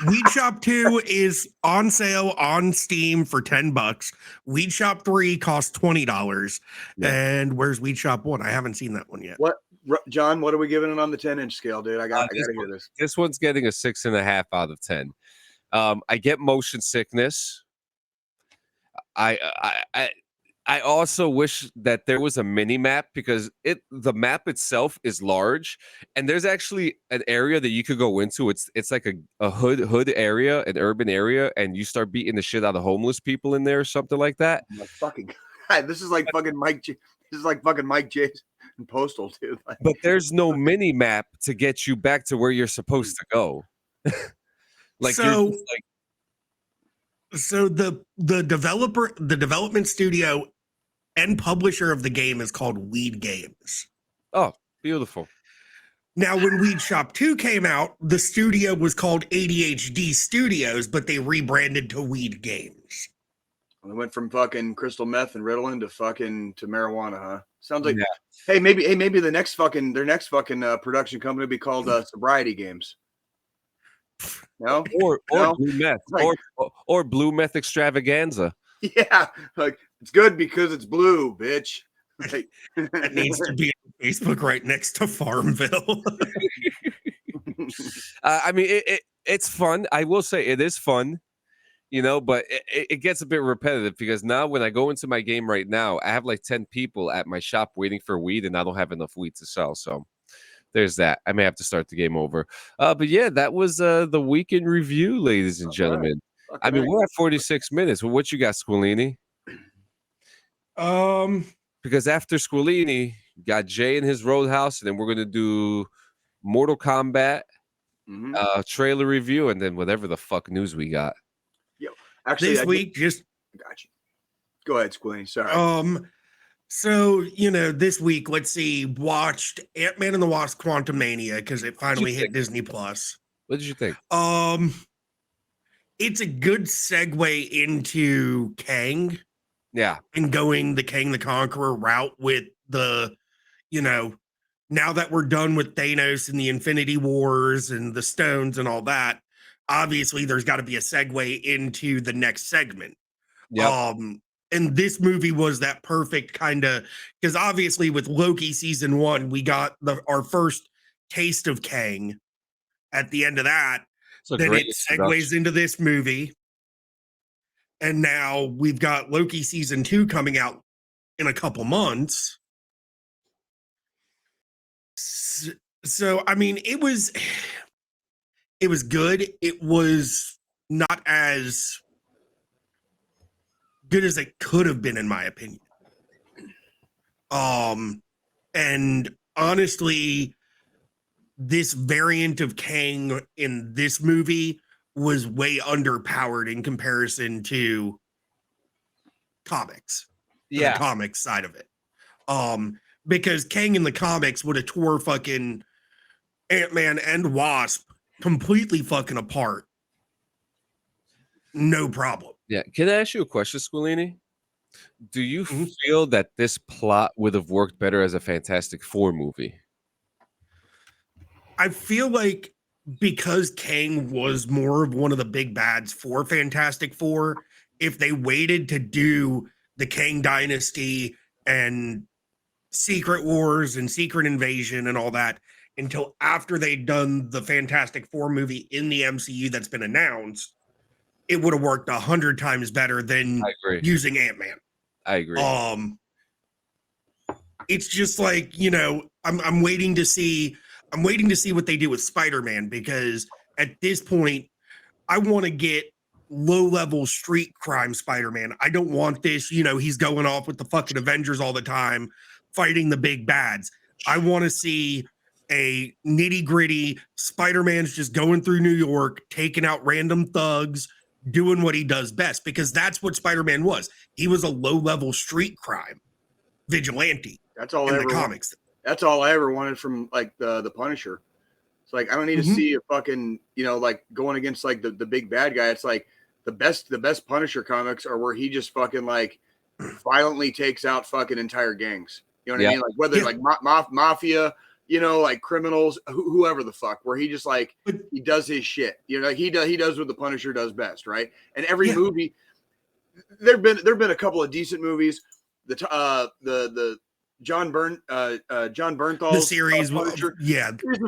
Weed Shop 2 is on sale on Steam for $10. Weed Shop 3 costs $20. Yeah. And where's Weed Shop 1? I haven't seen that one yet. What, John, what are we giving it on the 10-inch scale, dude? I gotta hear this. This one's getting a 6.5 out of 10. I get motion sickness. I also wish that there was a mini map because the map itself is large, and there's actually an area that you could go into. It's like a hood area, an urban area, and you start beating the shit out of homeless people in there or something like that. Oh my fucking God. This is like fucking Mike. This is like fucking Mike J and Postal, dude. Like, But there's no mini map to get you back to where you're supposed to go. So the development studio and publisher of the game is called Weed Games. Oh, beautiful. Now, when Weed Shop 2 came out, the studio was called ADHD Studios, but they rebranded to Weed Games. we went from fucking crystal meth and Ritalin to marijuana, huh? Sounds like hey, maybe their next fucking production company will be called Sobriety Games. No, or blue meth, like, or blue meth extravaganza. Yeah, like it's good because it's blue, bitch. Like, it needs to be on Facebook right next to Farmville. I mean, it's fun. I will say it is fun, but it gets a bit repetitive because now when I go into my game right now, I have like 10 people at my shop waiting for weed, and I don't have enough weed to sell. So there's that. I may have to start the game over. But yeah, that was the weekend review, ladies and gentlemen. Right. I mean, we're at 46 minutes. Well, what you got, Squillini? Because after Squillini, got Jay in his Roadhouse, and then we're gonna do Mortal Kombat trailer review, and then whatever the fuck news we got. Yo, actually, this week, just got you. Go ahead, Squillini. Sorry. So, this week, let's see, watched Ant-Man and the Wasp Quantumania because it finally hit Disney Plus. What did you think? It's a good segue into Kang. Yeah. And going the Kang the Conqueror route with the, now that we're done with Thanos and the Infinity Wars and the stones and all that, obviously there's got to be a segue into the next segment. Yep. And this movie was that perfect kind of, because obviously with Loki season 1, we got our first taste of Kang. At the end of that, then it segues into this movie. And now we've got Loki season 2 coming out in a couple months. So I mean, it was good. It was not as good as it could have been, in my opinion. And honestly, this variant of Kang in this movie was way underpowered in comparison to comics. Yeah. The comics side of it. Because Kang in the comics would have tore fucking Ant-Man and Wasp completely fucking apart. No problem. Yeah. Can I ask you a question, Squillini? Do you feel that this plot would have worked better as a Fantastic Four movie? I feel like because Kang was more of one of the big bads for Fantastic Four, if they waited to do the Kang Dynasty and Secret Wars and Secret Invasion and all that until after they'd done the Fantastic Four movie in the MCU that's been announced, it would have worked 100 times better than using Ant-Man. I agree. It's just like, I'm waiting to see what they do with Spider-Man, because at this point, I want to get low-level street crime Spider-Man. I don't want this, he's going off with the fucking Avengers all the time, fighting the big bads. I want to see a nitty-gritty Spider-Man's just going through New York, taking out random thugs, doing what he does best, because that's what Spider-Man was. He was a low-level street crime vigilante. That's all in I the ever comics. That's all I ever wanted from like the Punisher. It's like I don't need to see a fucking, you know, like going against like the big bad guy. It's like the best Punisher comics are where he just fucking like violently takes out fucking entire gangs. You know what I mean? Like whether like mafia, you know, like criminals, whoever the fuck, where he just like he does his shit. You know, like he does what the Punisher does best, right? And every movie, there've been a couple of decent movies. The John Bernthal The series, series was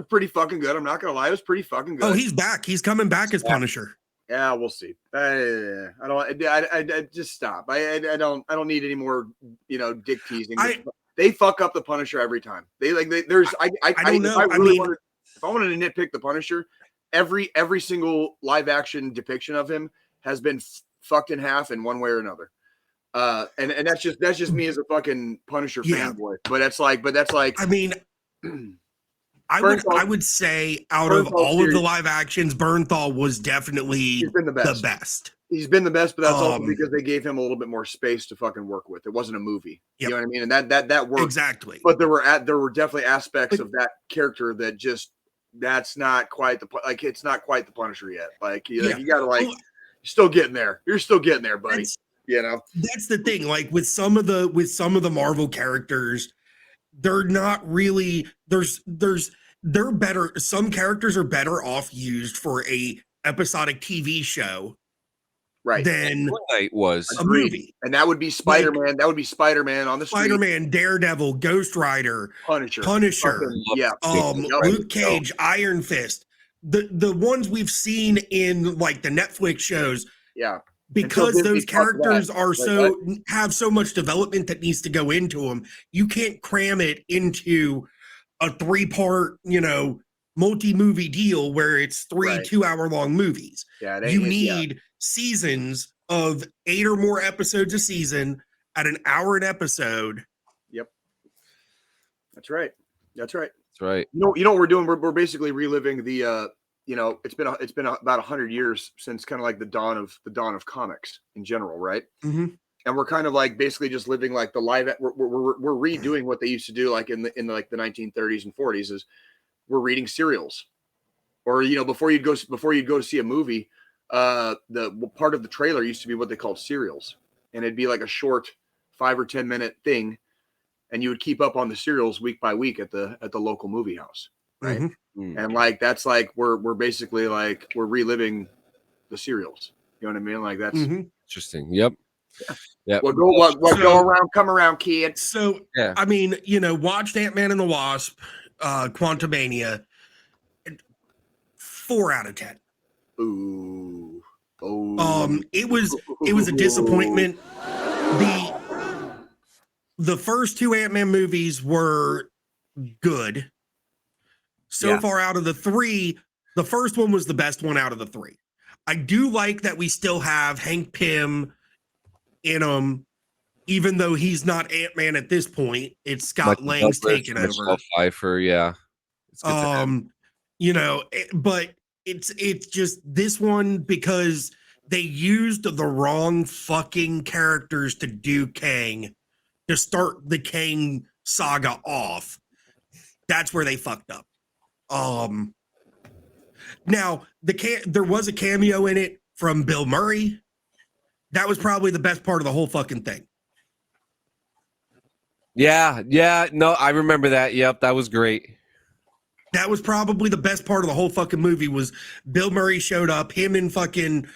pretty fucking good. I'm not gonna lie, it was pretty fucking good. Oh, he's back. He's coming back as Punisher. Yeah, we'll see. I just stop. I don't need any more, you know, dick teasing. They fuck up the Punisher every time. I don't know. If I wanted to nitpick the Punisher, every single live action depiction of him has been fucked in half in one way or another. And that's just me as a fucking Punisher fanboy. But that's like I mean, I would say out of all of the live actions, Bernthal was definitely the best. He's been the best, but that's also because they gave him a little bit more space to fucking work with. It wasn't a movie. You know what I mean? And that worked. Exactly. But there were definitely aspects of that character that just it's not quite the Punisher yet. Like you gotta you're still getting there. You're still getting there, buddy. You know? That's the thing. Like with some of the Marvel characters, they're not really they're better. Some characters are better off used for a episodic TV show. Right. Than Fortnite was a movie. And that would be Spider-Man. That would be Spider-Man on the street. Spider-Man, Daredevil, Ghost Rider, Punisher. Luke Cage, Iron Fist. The ones we've seen in like the Netflix shows. Yeah. Because those characters have so much development that needs to go into them. You can't cram it into a 3-part, you know, multi-movie deal where it's 3 2-hour-long movies. Yeah, you need seasons of 8 or more episodes a season at an hour an episode. Yep. That's right. That's right. You know what we're doing? We're basically reliving the you know, it's been about 100 years since kind of like the dawn of comics in general, right? Mm-hmm. And we're kind of like basically just living like the live. We're redoing what they used to do, like in the 1930s and 40s. Is we're reading serials, or you know, before you'd go to see a movie, the part of the trailer used to be what they called serials, and it'd be like a short 5 or 10 minute thing, and you would keep up on the serials week by week at the local movie house, right? Mm-hmm. And like that's like we're basically like we're reliving the serials. You know what I mean? Like that's interesting. Yep. Yeah. What go around, come around, kid. So I mean, you know, watched Ant-Man and the Wasp, Quantumania. 4 out of 10. Ooh. It was a disappointment. The first 2 Ant-Man movies were good. So far out of the 3, the first one was the best one out of the 3. I do like that we still have Hank Pym in them, even though he's not Ant-Man at this point. It's Scott Lang's taken over. Pfeiffer, yeah. It's good you know, but it's just this one because they used the wrong fucking characters to do Kang, to start the Kang saga off. That's where they fucked up. Now there was a cameo in it from Bill Murray. That was probably the best part of the whole fucking thing. Yeah. No, I remember that. Yep, that was great. That was probably the best part of the whole fucking movie was Bill Murray showed up. Him and fucking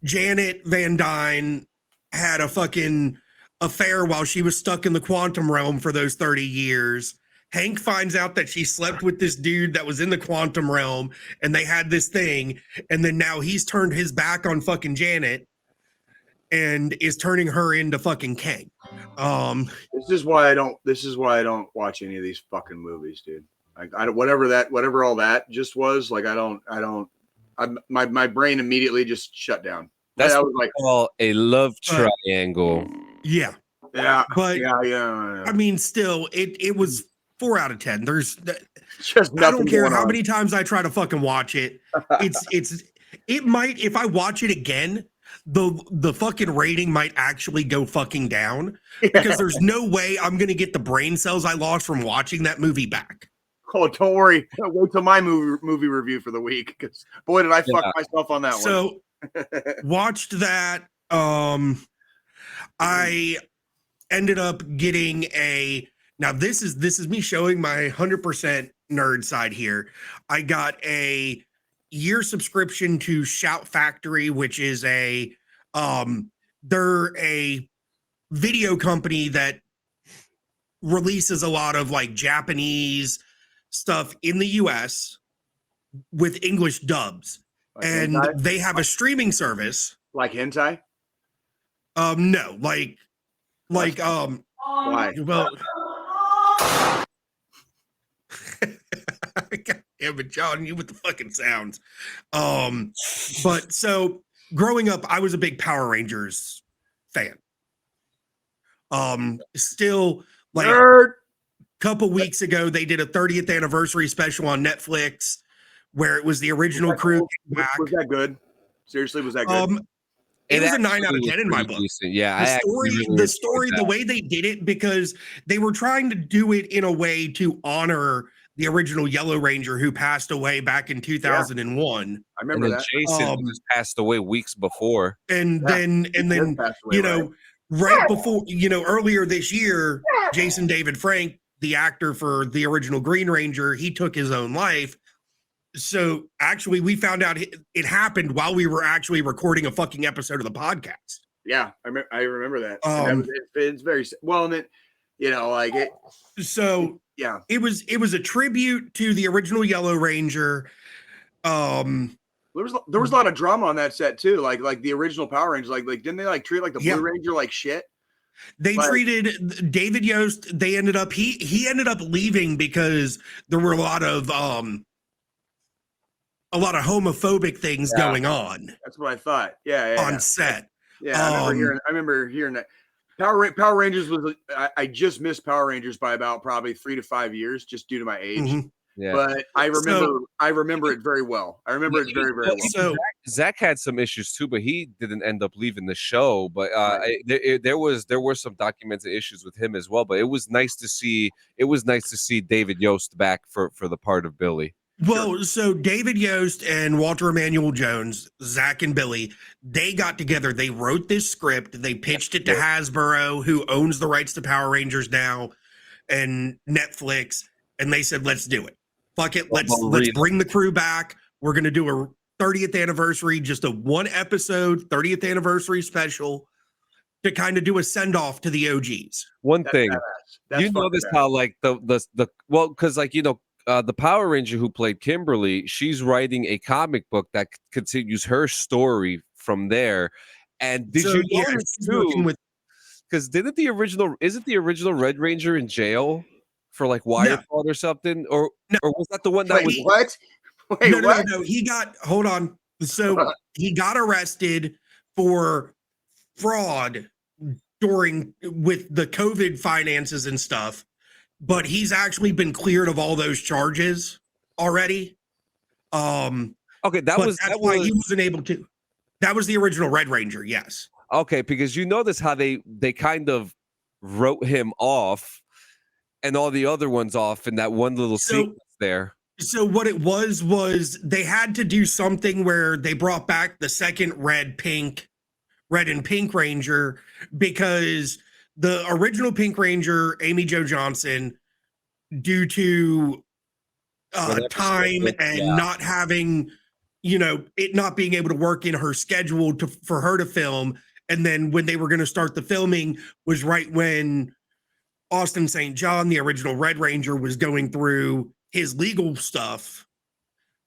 Janet Van Dyne had a fucking affair while she was stuck in the quantum realm for those 30 years. Hank finds out that she slept with this dude that was in the quantum realm and they had this thing. And then now he's turned his back on fucking Janet and is turning her into fucking Kang. This is why I don't watch any of these fucking movies, dude. Like I don't, whatever all that just was, like my brain immediately just shut down. That's I was like a love triangle. Yeah. But I mean, still, it was 4 out of 10. There's just I don't care how many times I try to fucking watch it. It's it might, if I watch it again, the fucking rating might actually go fucking down because there's no way I'm gonna get the brain cells I lost from watching that movie back. Oh, don't worry. Wait till my movie review for the week, because boy, did I fuck myself on that one. So watched that. I ended up getting now this is me showing my 100% nerd side here. I got a year subscription to Shout Factory, which is they're a video company that releases a lot of like Japanese stuff in the US with English dubs. Like and hentai? They have a streaming service. Like hentai? No, like why? Well, God damn it, John, you with the fucking sounds. But so growing up, I was a big Power Rangers fan. Still like a couple weeks ago, they did a 30th anniversary special on Netflix where it was the original crew back. Was that good? Seriously, was that good? It was a 9 out of 10 in my book. Decent. Yeah, the story, the way they did it, because they were trying to do it in a way to honor the original Yellow Ranger who passed away back in 2001. Yeah, I remember that. Jason just passed away weeks before. And then you know, right before, you know, earlier this year, Jason David Frank, the actor for the original Green Ranger, he took his own life. So actually, we found out it happened while we were actually recording a fucking episode of the podcast. Yeah, I remember that. It's very well, and then you know, like it. So yeah, it was a tribute to the original Yellow Ranger. There was a lot of drama on that set too. Like the original Power Rangers. Like didn't they like treat like the Blue Ranger like shit? They treated David Yost. They ended up he ended up leaving because there were a lot of homophobic things going on. That's what I thought. Yeah, on set. Yeah, I remember hearing that. Power Rangers was. I just missed Power Rangers by about probably 3 to 5 years, just due to my age. Mm-hmm. Yeah. But I remember it very well. I remember it very, very well. So Zach had some issues too, but he didn't end up leaving the show. But there were some documented issues with him as well. But it was nice to see. It was nice to see David Yost back for the part of Billy. Well, so David Yost and Walter Emmanuel Jones, Zach and Billy, they got together. They wrote this script. They pitched it to Hasbro, who owns the rights to Power Rangers now, and Netflix. And they said, "Let's do it. Fuck it. Let's bring the crew back. We're going to do a 30th anniversary, just a 1-episode 30th anniversary special to kind of do a send off to the OGs." One thing, you notice how like because like you know. The Power Ranger who played Kimberly, she's writing a comic book that continues her story from there. And did you notice too? Because isn't the original Red Ranger in jail for like wire fraud or something? Or was that the one that was what? Wait, no. He got So he got arrested for fraud with the COVID finances and stuff. But he's actually been cleared of all those charges already. Okay, that's why he wasn't able to. That was the original Red Ranger, yes. Okay, because you notice how they kind of wrote him off and all the other ones off in that one little sequence there. So what it was they had to do something where they brought back the second Red and Pink Ranger, because the original Pink Ranger, Amy Jo Johnson, due to time and not having, it not being able to work in her schedule for her to film. And then when they were going to start the filming was right when Austin St. John, the original Red Ranger, was going through his legal stuff.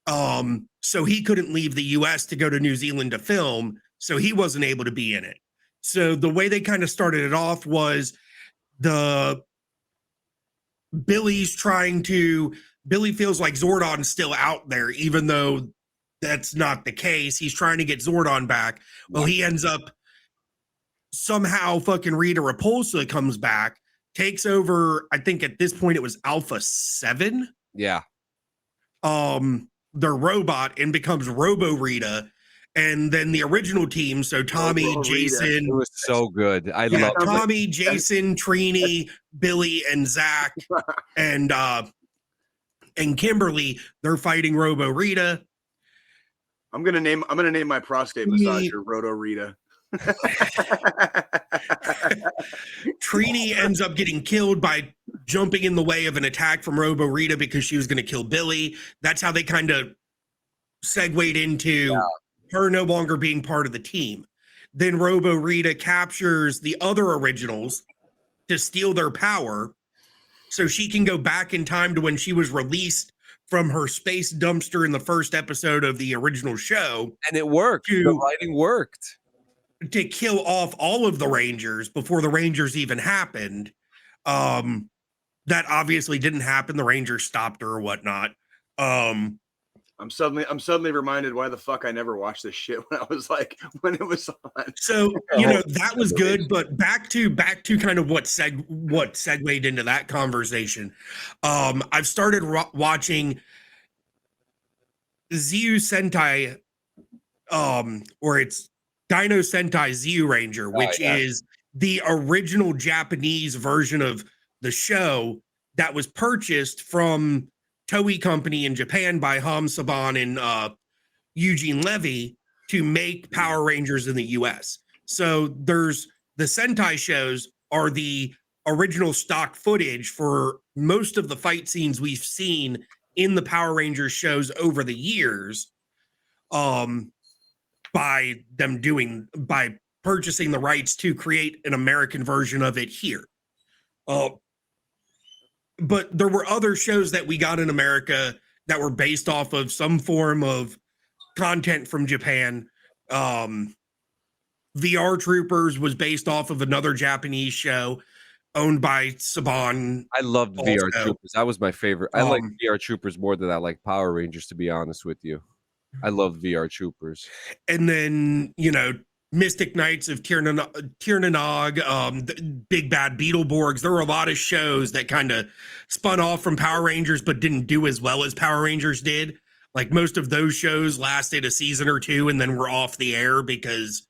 So he couldn't leave the US to go to New Zealand to film. So he wasn't able to be in it. So the way they kind of started it off was Billy feels like Zordon's still out there, even though that's not the case. He's trying to get Zordon back. Well, he ends up somehow fucking Rita Repulsa comes back, takes over. I think at this point it was Alpha 7. Yeah. their robot and becomes Robo Rita. And then the original team, so Tommy, Robo Rita. Jason. It was so good. I Yeah, love Tommy, Jason, Trini, Billy, and Zach, and Kimberly, they're fighting Robo Rita. I'm gonna name my prostate massager Roto Rita. Trini ends up getting killed by jumping in the way of an attack from Robo Rita because she was going to kill Billy. That's how they kind of segued into her no longer being part of the team. Then Robo Rita captures the other originals to steal their power so she can go back in time to when she was released from her space dumpster in the first episode of the original show. And it worked. The writing worked. To kill off all of the Rangers before the Rangers even happened. That obviously didn't happen. The Rangers stopped her or whatnot. I'm suddenly reminded why the fuck I never watched this shit when it was on. So that was good, but back to kind of what segued into that conversation. I've started watching Zyu Sentai, or it's Dino Sentai Zyu Ranger, which is the original Japanese version of the show that was purchased from Toei Company in Japan by Ham Saban and Eugene Levy to make Power Rangers in the US. So there's the Sentai shows are the original stock footage for most of the fight scenes we've seen in the Power Rangers shows over the years. By purchasing the rights to create an American version of it here. But there were other shows that we got in America that were based off of some form of content from Japan. VR Troopers was based off of another Japanese show owned by Saban. I loved VR Troopers. That was my favorite. I like VR Troopers more than I like Power Rangers, to be honest with you. I loved VR Troopers. And then, Mystic Knights of Tirnanog, Big Bad Beetleborgs. There were a lot of shows that kind of spun off from Power Rangers but didn't do as well as Power Rangers did. Like most of those shows lasted a season or two and then were off the air because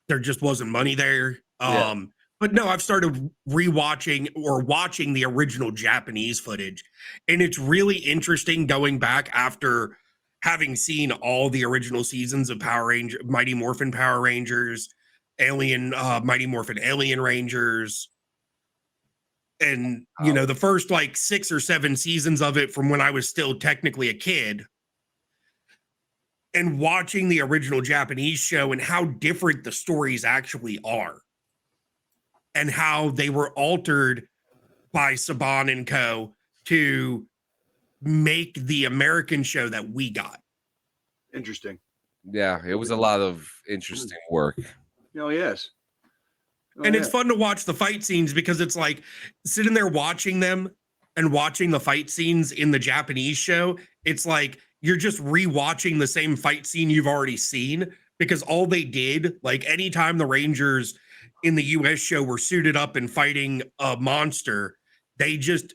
there just wasn't money there. But no, I've started rewatching or watching the original Japanese footage. And it's really interesting going back after having seen all the original seasons of Power Rangers, Mighty Morphin Power Rangers, Mighty Morphin Alien Rangers. And, the first 6 or 7 seasons of it from when I was still technically a kid, and watching the original Japanese show and how different the stories actually are and how they were altered by Saban and Co. to make the American show that we got. Interesting. Yeah, it was a lot of interesting work. Oh, yes. It's fun to watch the fight scenes because it's like sitting there watching them and watching the fight scenes in the Japanese show. It's like you're just rewatching the same fight scene you've already seen because all they did, anytime the Rangers in the US show were suited up and fighting a monster, they just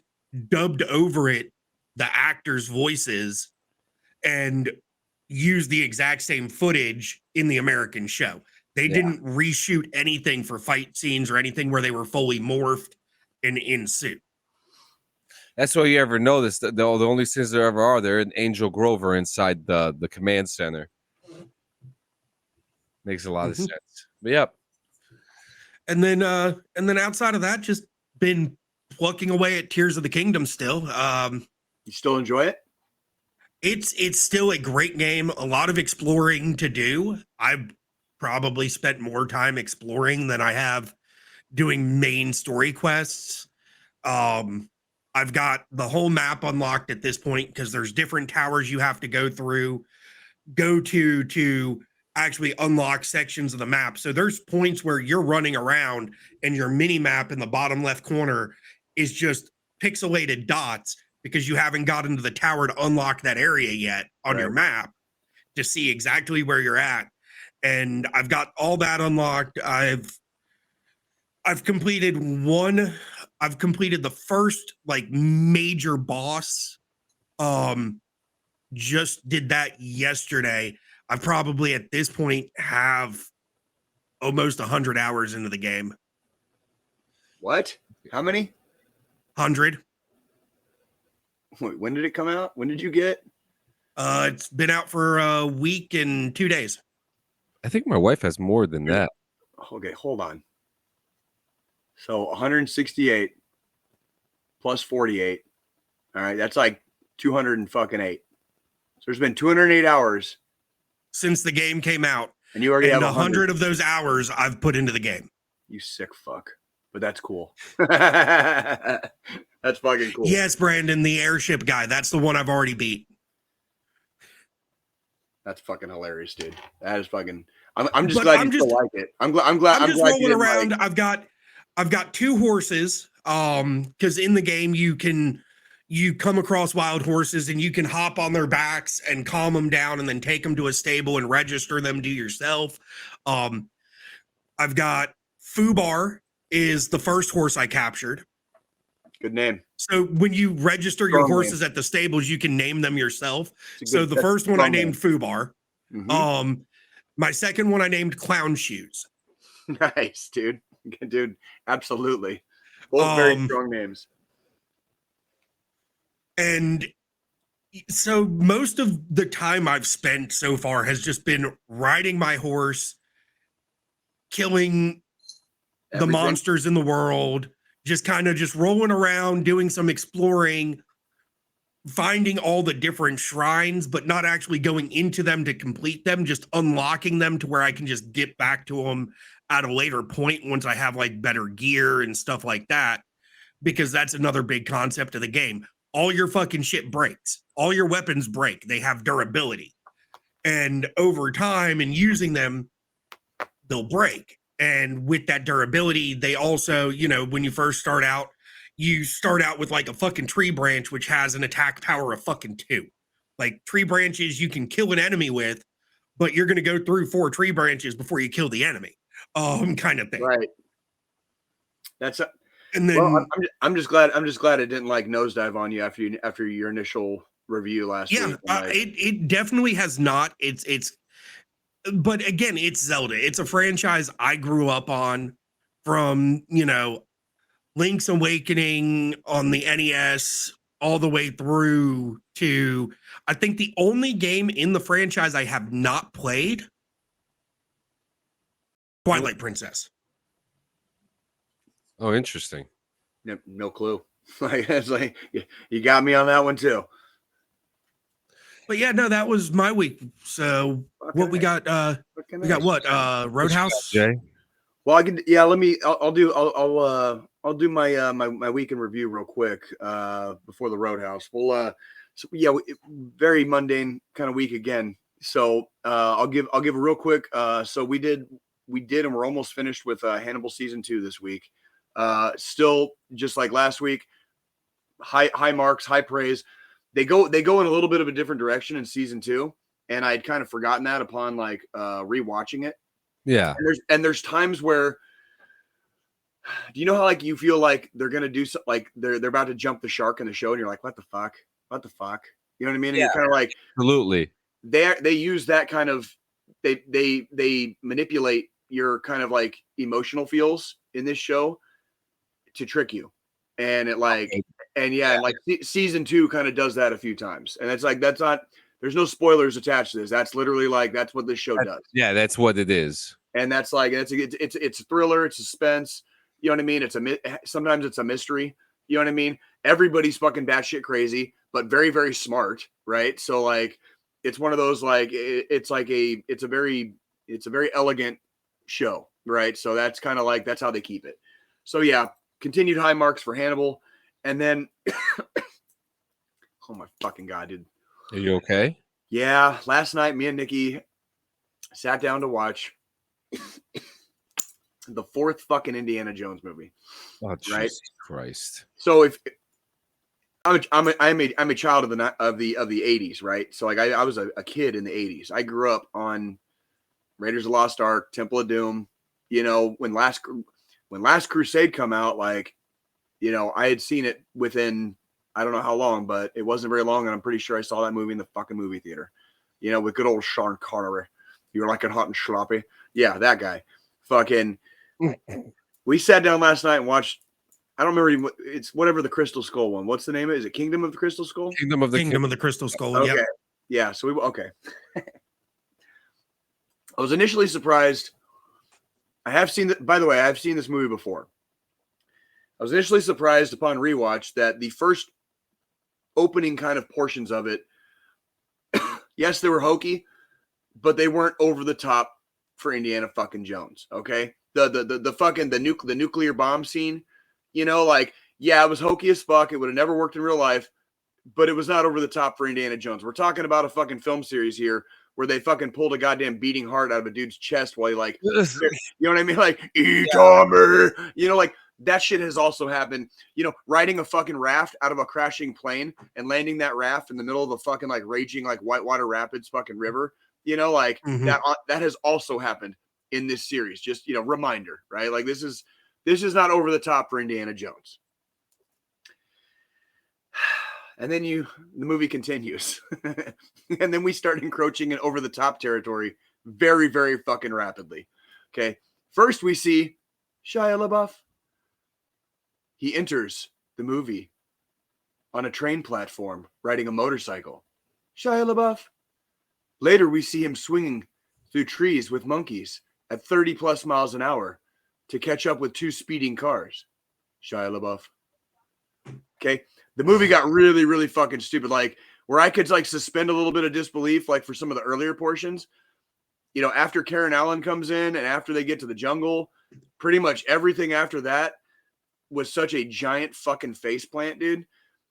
dubbed over it the actors' voices and used the exact same footage in the American show. They didn't reshoot anything for fight scenes or anything where they were fully morphed and in suit. That's why you ever notice that the only scenes there ever are, they're in Angel Grover inside the command center. Makes a lot of sense. But yep. And then outside of that, just been plucking away at Tears of the Kingdom still. You still enjoy it? It's still a great game. A lot of exploring to do. I've probably spent more time exploring than I have doing main story quests. I've got the whole map unlocked at this point because there's different towers you have to go to actually unlock sections of the map. So there's points where you're running around and your mini map in the bottom left corner is just pixelated dots because you haven't gotten to the tower to unlock that area yet on your map to see exactly where you're at. And I've got all that unlocked. I've completed the first major boss just did that yesterday. I probably at this point have almost 100 hours into the game. What? How many? 100. Wait, when did it come out? When did you get? It's been out for a week and 2 days. I think my wife has more than that. Okay, hold on. So 168 plus 48. All right, that's like 208. So there's been 208 hours Since the game came out. and you already have 100 of those hours I've put into the game. You sick fuck. But that's cool. That's fucking cool. Yes, Brandon, the airship guy. That's the one I've already beat. That's fucking hilarious, dude. That is fucking. I'm just glad you still like it. I'm glad. I'm just rolling you around. like... I've got 2 horses. Because in the game you come across wild horses and you can hop on their backs and calm them down and then take them to a stable and register them to yourself. I've got Fubar is the first horse I captured. Good name. So when you register your horses at the stables, you can name them yourself. So the first one I named Fubar. Mm-hmm. My second one I named Clown Shoes. Nice, dude. Dude, absolutely. Both very strong names. And so most of the time I've spent so far has just been riding my horse, killing the monsters in the world, just kind of just rolling around, doing some exploring, finding all the different shrines, but not actually going into them to complete them, just unlocking them to where I can just get back to them at a later point once I have like better gear and stuff like that, because that's another big concept of the game. All your fucking shit breaks. All your weapons break. They have durability. And over time and using them, they'll break. And with that durability, they also, when you first start out, you start out with like a fucking tree branch, which has an attack power of fucking 2. Like tree branches you can kill an enemy with, but you're going to go through 4 tree branches before you kill the enemy. Kind of thing. Right. And then well, I'm just glad it didn't like nosedive on you after your initial review last week. It definitely has not. But again, it's Zelda. It's a franchise I grew up on from, Link's Awakening on the NES all the way through to, I think the only game in the franchise I have not played, Twilight Princess. Oh, interesting. No clue. It's like you got me on that one too. But yeah, no, that was my week. So what we got? We got what? Roadhouse. Jay. Well, I can. Yeah, let me. I'll do my my week in review real quick before the Roadhouse. Well, so yeah, very mundane kind of week again. So I'll give a real quick. So we did, and we're almost finished with Hannibal season 2 this week. Still just like last week, high marks, high praise. They go in a little bit of a different direction in season 2, and I'd kind of forgotten that upon like rewatching it. Yeah. And there's times where, do you know how like you feel like they're gonna do something, like they're about to jump the shark in the show, and you're like, what the fuck? You know what I mean? And you're kind of like, absolutely. They use that kind of, they manipulate your kind of like emotional feels in this show to trick you, and it like. And like season 2 kind of does that a few times. And it's like, there's no spoilers attached to this. That's literally like, that's what this show does. Yeah, that's what it is. And that's like, it's a thriller, it's suspense. You know what I mean? Sometimes it's a mystery. You know what I mean? Everybody's fucking batshit crazy, but very, very smart. Right. So like, it's one of those, like, it's a very elegant show. Right. So that's kind of like, that's how they keep it. So yeah, continued high marks for Hannibal. And then, oh my fucking God, dude. Are you okay? Yeah. Last night, me and Nikki sat down to watch the 4th fucking Indiana Jones movie. Oh, right? Jesus Christ. So if I'm a child of the 80s, right? So like I was a kid in the 80s. I grew up on Raiders of the Lost Ark, Temple of Doom. When Last Crusade come out, like, I had seen it within I don't know how long, but it wasn't very long, and I'm pretty sure I saw that movie in the fucking movie theater. You know, with good old Sean Connery. You were like it hot and sloppy. Yeah, that guy. Fucking. We sat down last night and watched. I don't remember even, it's whatever the Crystal Skull one. What's the name of it? Is it Kingdom of the Crystal Skull? Kingdom of the Crystal Skull. Okay. Yep. Yeah. So okay. I was initially surprised. I have seen that. By the way, I've seen this movie before. I was initially surprised upon rewatch that the first opening kind of portions of it, yes, they were hokey, but they weren't over the top for Indiana fucking Jones. Okay, the nuclear bomb scene, you know, like, yeah, it was hokey as fuck. It would have never worked in real life, but it was not over the top for Indiana Jones. We're talking about a fucking film series here where they fucking pulled a goddamn beating heart out of a dude's chest while he like, you know what I mean? Like, Tommy, you know, like that shit has also happened, you know, riding a fucking raft out of a crashing plane and landing that raft in the middle of the fucking like raging, like Whitewater Rapids fucking river, you know, like that has also happened in this series. Just, you know, reminder, right? Like this is not over the top for Indiana Jones. And then the movie continues. And then we start encroaching in over the top territory very, very fucking rapidly. Okay. First we see Shia LaBeouf. He enters the movie on a train platform riding a motorcycle. Shia LaBeouf. Later we see him swinging through trees with monkeys at 30 plus miles an hour to catch up with two speeding cars. Shia LaBeouf. Okay. The movie got really, really fucking stupid. Like where I could like suspend a little bit of disbelief, like for some of the earlier portions, you know, after Karen Allen comes in and after they get to the jungle, pretty much everything after that was such a giant fucking faceplant, dude.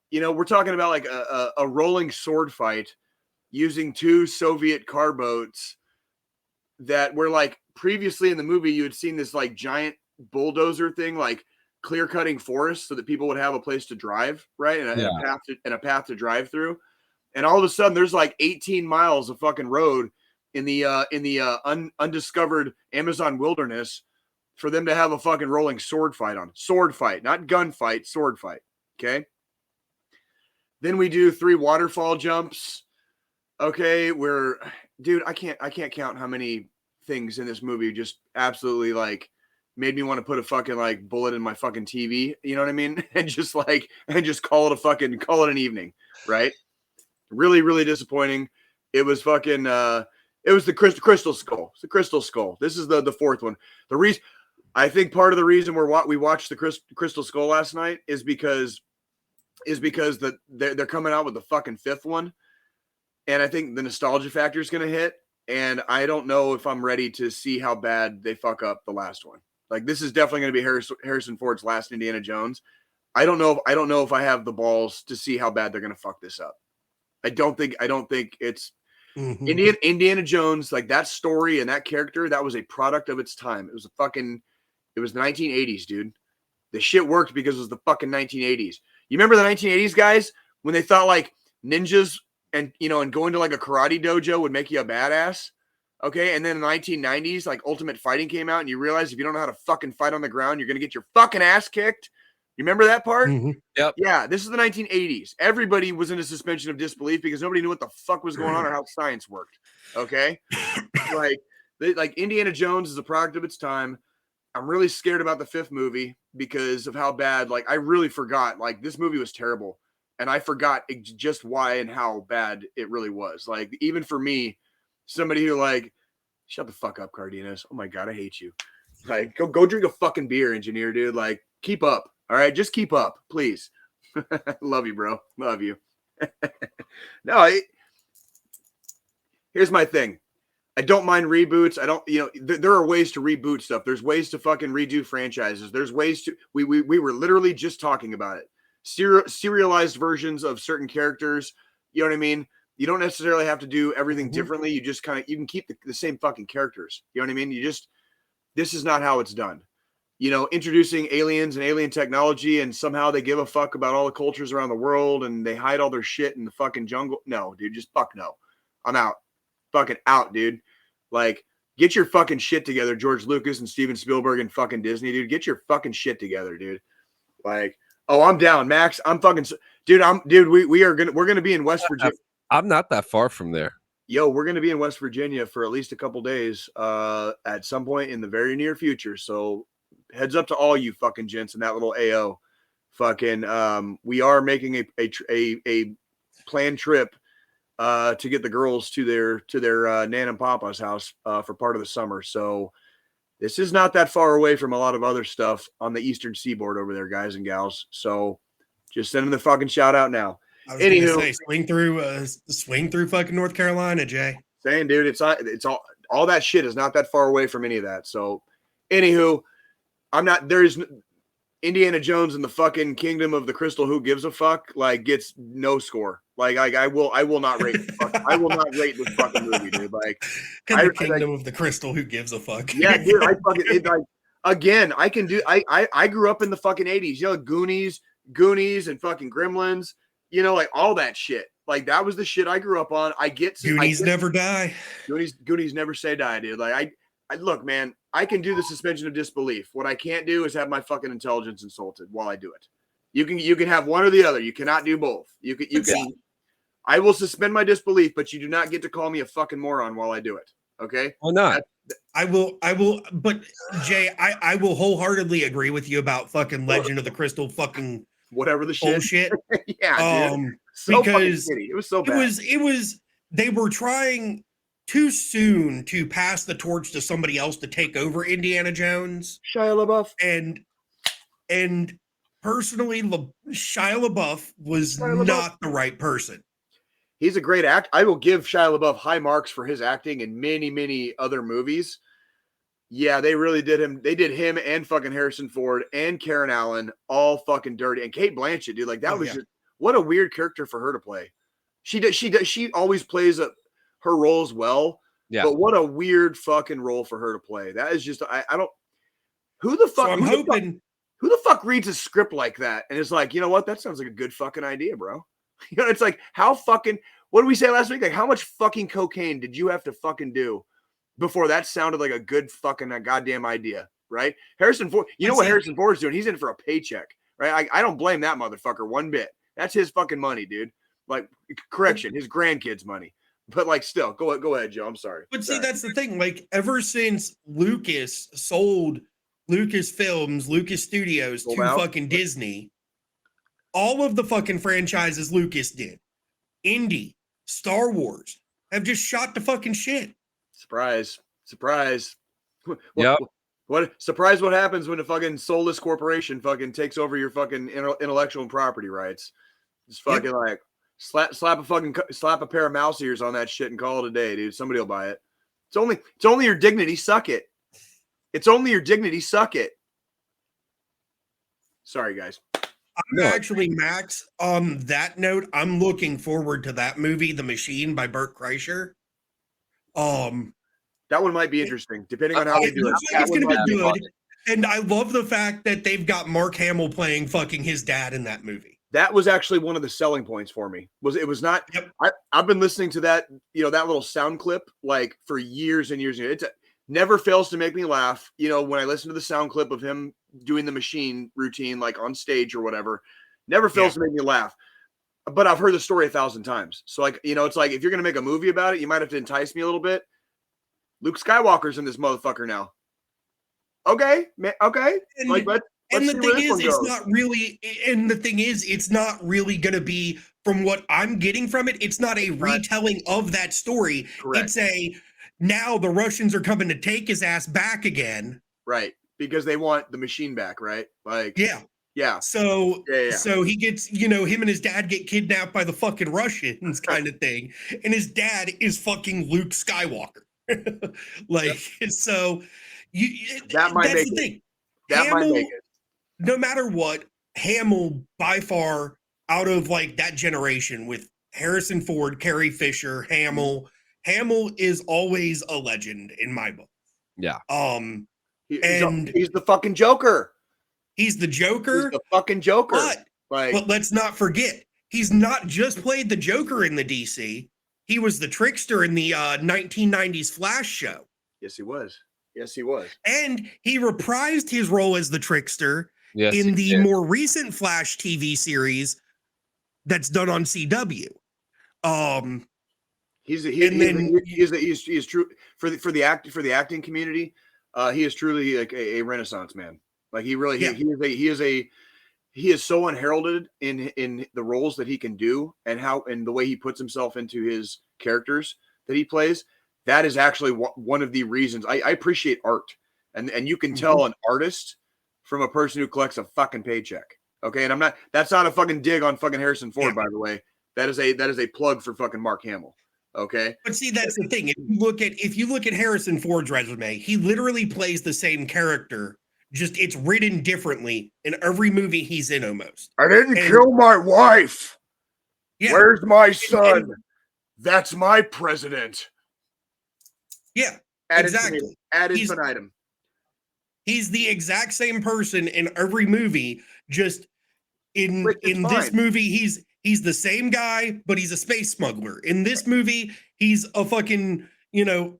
You know, we're talking about like a rolling sword fight using two Soviet car boats that were like previously in the movie, you had seen this like giant bulldozer thing, like clear cutting forests so that people would have a place to drive, right? And a path to drive through. And all of a sudden there's like 18 miles of fucking road in the undiscovered Amazon wilderness for them to have a fucking rolling sword fight on. Sword fight, not gunfight, sword fight. Okay. Then we do 3 waterfall jumps. Okay, where dude, I can't count how many things in this movie just absolutely like made me want to put a fucking like bullet in my fucking TV, you know what I mean? And just call it an evening, right? Really, really disappointing. It was fucking it was the Crystal Skull. It's the Crystal Skull. This is the fourth one. The reason I think part of the reason we watched the Crystal Skull last night is because they're coming out with the fucking 5th one. And I think the nostalgia factor is going to hit. And I don't know if I'm ready to see how bad they fuck up the last one. Like this is definitely going to be Harrison Ford's last Indiana Jones. I don't know if I have the balls to see how bad they're going to fuck this up. I don't think it's Indiana Jones, like that story and that character, that was a product of its time. It was the 1980s, dude. The shit worked because it was the fucking 1980s. You remember the 1980s guys when they thought like ninjas and going to like a karate dojo would make you a badass? Okay, and then in the 1990s, like Ultimate Fighting came out, and you realize if you don't know how to fucking fight on the ground, you're gonna get your fucking ass kicked. You remember that part? Yep. Yeah, this is the 1980s. Everybody was in a suspension of disbelief because nobody knew what the fuck was going on or how science worked. Okay, like Indiana Jones is a product of its time. I'm really scared about the 5th movie because of how bad. Like I really forgot. Like this movie was terrible, and I forgot just why and how bad it really was. Like even for me. Somebody who like, shut the fuck up, Cardenas. Oh my God, I hate you. Like, go drink a fucking beer, engineer, dude. Like, keep up. All right, just keep up, please. Love you, bro. Love you. Here's my thing. I don't mind reboots. I don't, there are ways to reboot stuff. There's ways to fucking redo franchises. There's ways to. We were literally just talking about it. Serialized versions of certain characters. You know what I mean? You don't necessarily have to do everything differently. You just you can keep the same fucking characters. You know what I mean? This is not how it's done. Introducing aliens and alien technology and somehow they give a fuck about all the cultures around the world and they hide all their shit in the fucking jungle. No, dude, just fuck no. I'm out. Fucking out, dude. Like, get your fucking shit together, George Lucas and Steven Spielberg and fucking Disney, dude. Get your fucking shit together, dude. Like, Oh, I'm down, Max. I'm fucking dude. We're gonna be in West Virginia. I'm not that far from there. Yo, we're gonna be in West Virginia for at least a couple days at some point in the very near future. So heads up to all you fucking gents in that little AO. Fucking we are making a planned trip to get the girls to their Nan and Papa's house for part of the summer. So this is not that far away from a lot of other stuff on the Eastern Seaboard over there, guys and gals. So just sending the fucking shout out now. I was gonna say, swing through fucking North Carolina, Jay. Saying, dude, it's all that shit is not that far away from any of that. So, anywho, there's Indiana Jones in the fucking Kingdom of the Crystal Who Gives a Fuck like gets no score. Like I will not rate I will not rate this fucking movie, dude. Like the Kingdom of the Crystal Who Gives a Fuck. Yeah, dude, again, I can do I grew up in the fucking 80s, you know, Goonies and fucking Gremlins, you know, like all that shit. Like that was the shit I grew up on. Goonies never die. Goonies never say die, dude. Like I look, man, I can do the suspension of disbelief. What I can't do is have my fucking intelligence insulted while I do it. You can have one or the other. You cannot do both. You can. I will suspend my disbelief, but you do not get to call me a fucking moron while I do it. Okay? Why not? I will. But Jay, I will wholeheartedly agree with you about fucking Legend of the Crystal fucking whatever the shit. Bullshit. Yeah, dude. So because it was so bad. It was they were trying too soon to pass the torch to somebody else to take over Indiana Jones. Shia LaBeouf. And personally, Shia LaBeouf was not the right person. He's a great actor. I will give Shia LaBeouf high marks for his acting in many, many other movies. Yeah, they really did him. They did him and fucking Harrison Ford and Karen Allen all fucking dirty. And Kate Blanchett, dude, like that was just what a weird character for her to play. She always plays her roles well. Yeah. But what a weird fucking role for her to play. That is just I don't. Who the fuck? So I'm hoping. Who the fuck reads a script like that and is like, you know what? That sounds like a good fucking idea, bro. You know, it's like how fucking. What did we say last week? Like, how much fucking cocaine did you have to fucking do before that sounded like a good fucking goddamn idea, right? Harrison Ford, you know what Harrison Ford's doing? He's in for a paycheck, right? I don't blame that motherfucker one bit. That's his fucking money, dude. Like, correction, his grandkids' money. But like, still, go ahead, Joe. I'm sorry. But see, that's the thing. Like, ever since Lucas sold Lucasfilms, Lucas Studios to fucking Disney, all of the fucking franchises Lucas did, Indy, Star Wars, have just shot the fucking shit. Surprise. What surprise what happens when a fucking soulless corporation fucking takes over your fucking intellectual and property rights. Just fucking like slap a pair of mouse ears on that shit and call it a day, dude. Somebody will buy it. It's only your dignity, suck it. It's only your dignity, suck it. Sorry, guys. I'm actually, Max, on that note, I'm looking forward to that movie, The Machine by Burt Kreischer. That one might be interesting, depending on how they do it. It's going to be good. And I love the fact that they've got Mark Hamill playing fucking his dad in that movie. That was actually one of the selling points for me. It was not. Yep. I've been listening to that, that little sound clip like for years and years. It never fails to make me laugh. When I listen to the sound clip of him doing the machine routine, like on stage or whatever, never fails to make me laugh. But I've heard the story 1,000 times. So like, it's like, if you're going to make a movie about it, you might have to entice me a little bit. Luke Skywalker's in this motherfucker now. Okay, man. Okay. And the thing is, it's not really going to be, from what I'm getting from it, it's not a retelling of that story. Correct. It's now the Russians are coming to take his ass back again. Right. Because they want the machine back, right? Like, yeah. So he gets, him and his dad get kidnapped by the fucking Russians kind of thing. And his dad is fucking Luke Skywalker. So that might make it. That might make it. No matter what, Hamill by far out of like that generation with Harrison Ford, Carrie Fisher, Hamill is always a legend in my book. Yeah. He's the fucking Joker. He's the Joker. He's the fucking Joker. But let's not forget, he's not just played the Joker in the DC. He was the trickster in the 1990s Flash show. Yes, he was. And he reprised his role as the trickster Yes, in the more recent Flash TV series that's done on CW. He's true for the acting community. He is truly like a renaissance man. Like he really he is so unheralded in the roles that he can do and the way he puts himself into his characters that he plays. That is actually one of the reasons I appreciate art, and you can tell an artist from a person who collects a fucking paycheck. Okay, and that's not a fucking dig on fucking Harrison Ford, by the way. That is a plug for fucking Mark Hamill. Okay, but see, that's the thing. If you look at Harrison Ford's resume, he literally plays the same character. Just it's written differently in every movie he's in almost. I didn't kill my wife. Yeah. Where's my son? That's my president. Yeah, exactly. Ad infinitum. He's the exact same person in every movie. Just in this movie, he's the same guy, but he's a space smuggler. In this movie, he's a fucking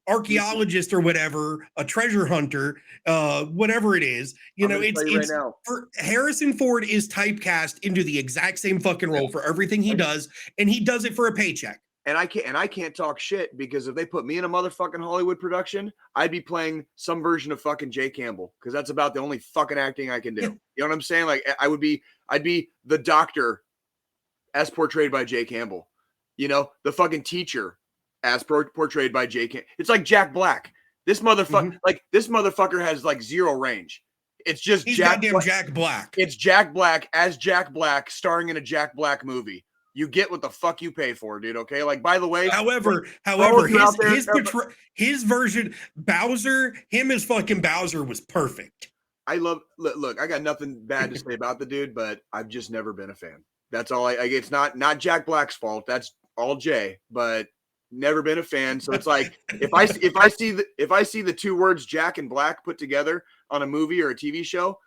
archaeologist or whatever, a treasure hunter, whatever it is. It's right for Harrison Ford is typecast into the exact same fucking role for everything he does, and he does it for a paycheck. And I can't talk shit because if they put me in a motherfucking Hollywood production, I'd be playing some version of fucking Jay Campbell because that's about the only fucking acting I can do. You know what I'm saying? Like I'd be the doctor as portrayed by Jay Campbell. The fucking teacher as portrayed by Jay Campbell. It's like Jack Black. This motherfucker has like zero range. It's just Jack Black. It's Jack Black as Jack Black starring in a Jack Black movie. You get what the fuck you pay for, dude. Okay. Like, by the way, however, his version, Bowser, him as fucking Bowser was perfect. Look, I got nothing bad to say about the dude, but I've just never been a fan. That's all it's not Jack Black's fault. That's all Jay, but never been a fan. So it's like, if I see the two words Jack and Black put together on a movie or a TV show,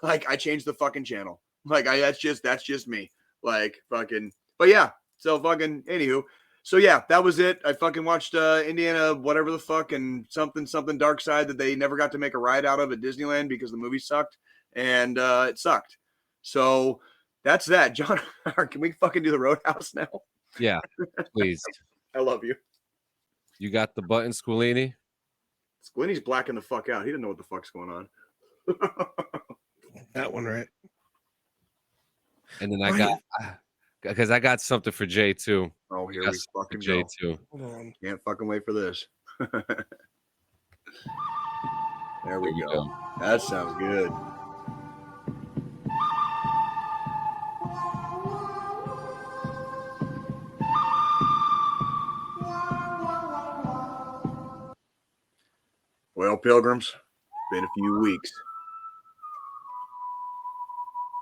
like I change the fucking channel. Like that's just me. Like fucking. But yeah, so fucking anywho. So yeah, that was it. I fucking watched Indiana, whatever the fuck, and something Dark Side that they never got to make a ride out of at Disneyland because the movie sucked, and it sucked. So that's that. John, can we fucking do the Roadhouse now? Yeah, please. I love you. You got the button, Squillini? Squillini's blacking the fuck out. He didn't know what the fuck's going on. That one, right? And then I got something for Jay too. Oh, here we fucking Jay go. Too. Hold on. Can't fucking wait for this. There we go. That sounds good. Well, pilgrims, been a few weeks.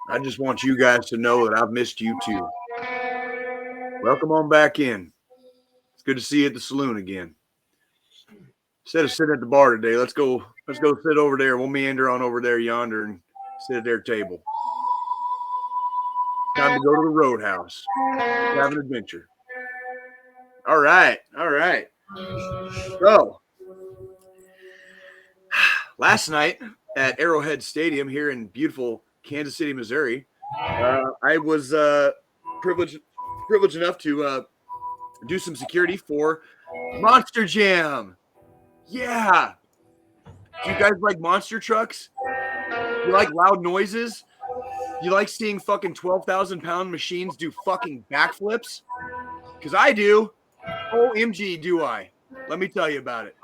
I just want you guys to know that I've missed you too. Welcome on back in. It's good to see you at the saloon again. Instead of sitting at the bar today, let's go sit over there. We'll meander on over there yonder and sit at their table. Time to go to the Roadhouse. Have an adventure. All right. So, last night at Arrowhead Stadium here in beautiful Kansas City, Missouri, I was privileged enough to do some security for Monster Jam. Yeah. Do you guys like monster trucks? You like loud noises? You like seeing fucking 12,000-pound machines do fucking backflips? Because I do. OMG, do I. Let me tell you about it.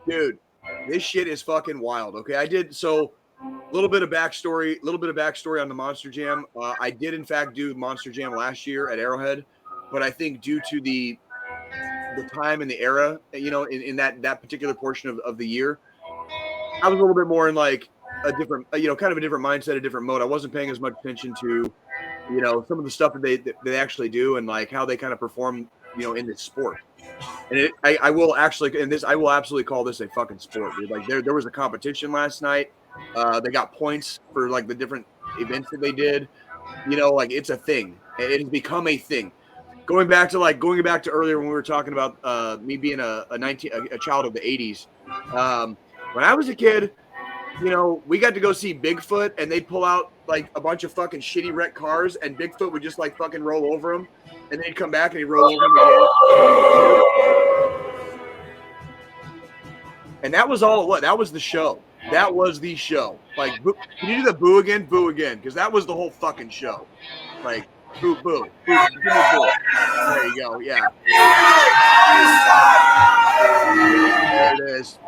Dude, this shit is fucking wild. Okay, a little bit of backstory on the Monster Jam. I did in fact do Monster Jam last year at Arrowhead, but I think due to the time and the era, in that particular portion of the year, I was a little bit more in like a different, kind of a different mindset, a different mode. I wasn't paying as much attention to, some of the stuff that they actually do and like how they kind of perform, in this sport. And I will absolutely call this a fucking sport, dude. Like there was a competition last night. They got points for like the different events that they did. Like it's a thing. It has become a thing. going back to earlier when we were talking about me being a child of the 80s. When I was a kid, you know, we got to go see Bigfoot, and they'd pull out like a bunch of fucking shitty wrecked cars, and Bigfoot would just like fucking roll over them, and then he'd come back and he'd roll over them again. And that was all it was. That was the show. That was the show. Like, can you do the boo again? Boo again, because that was the whole fucking show. Like, boo, boo, boo, boo, boo. There you go. Yeah. There it is.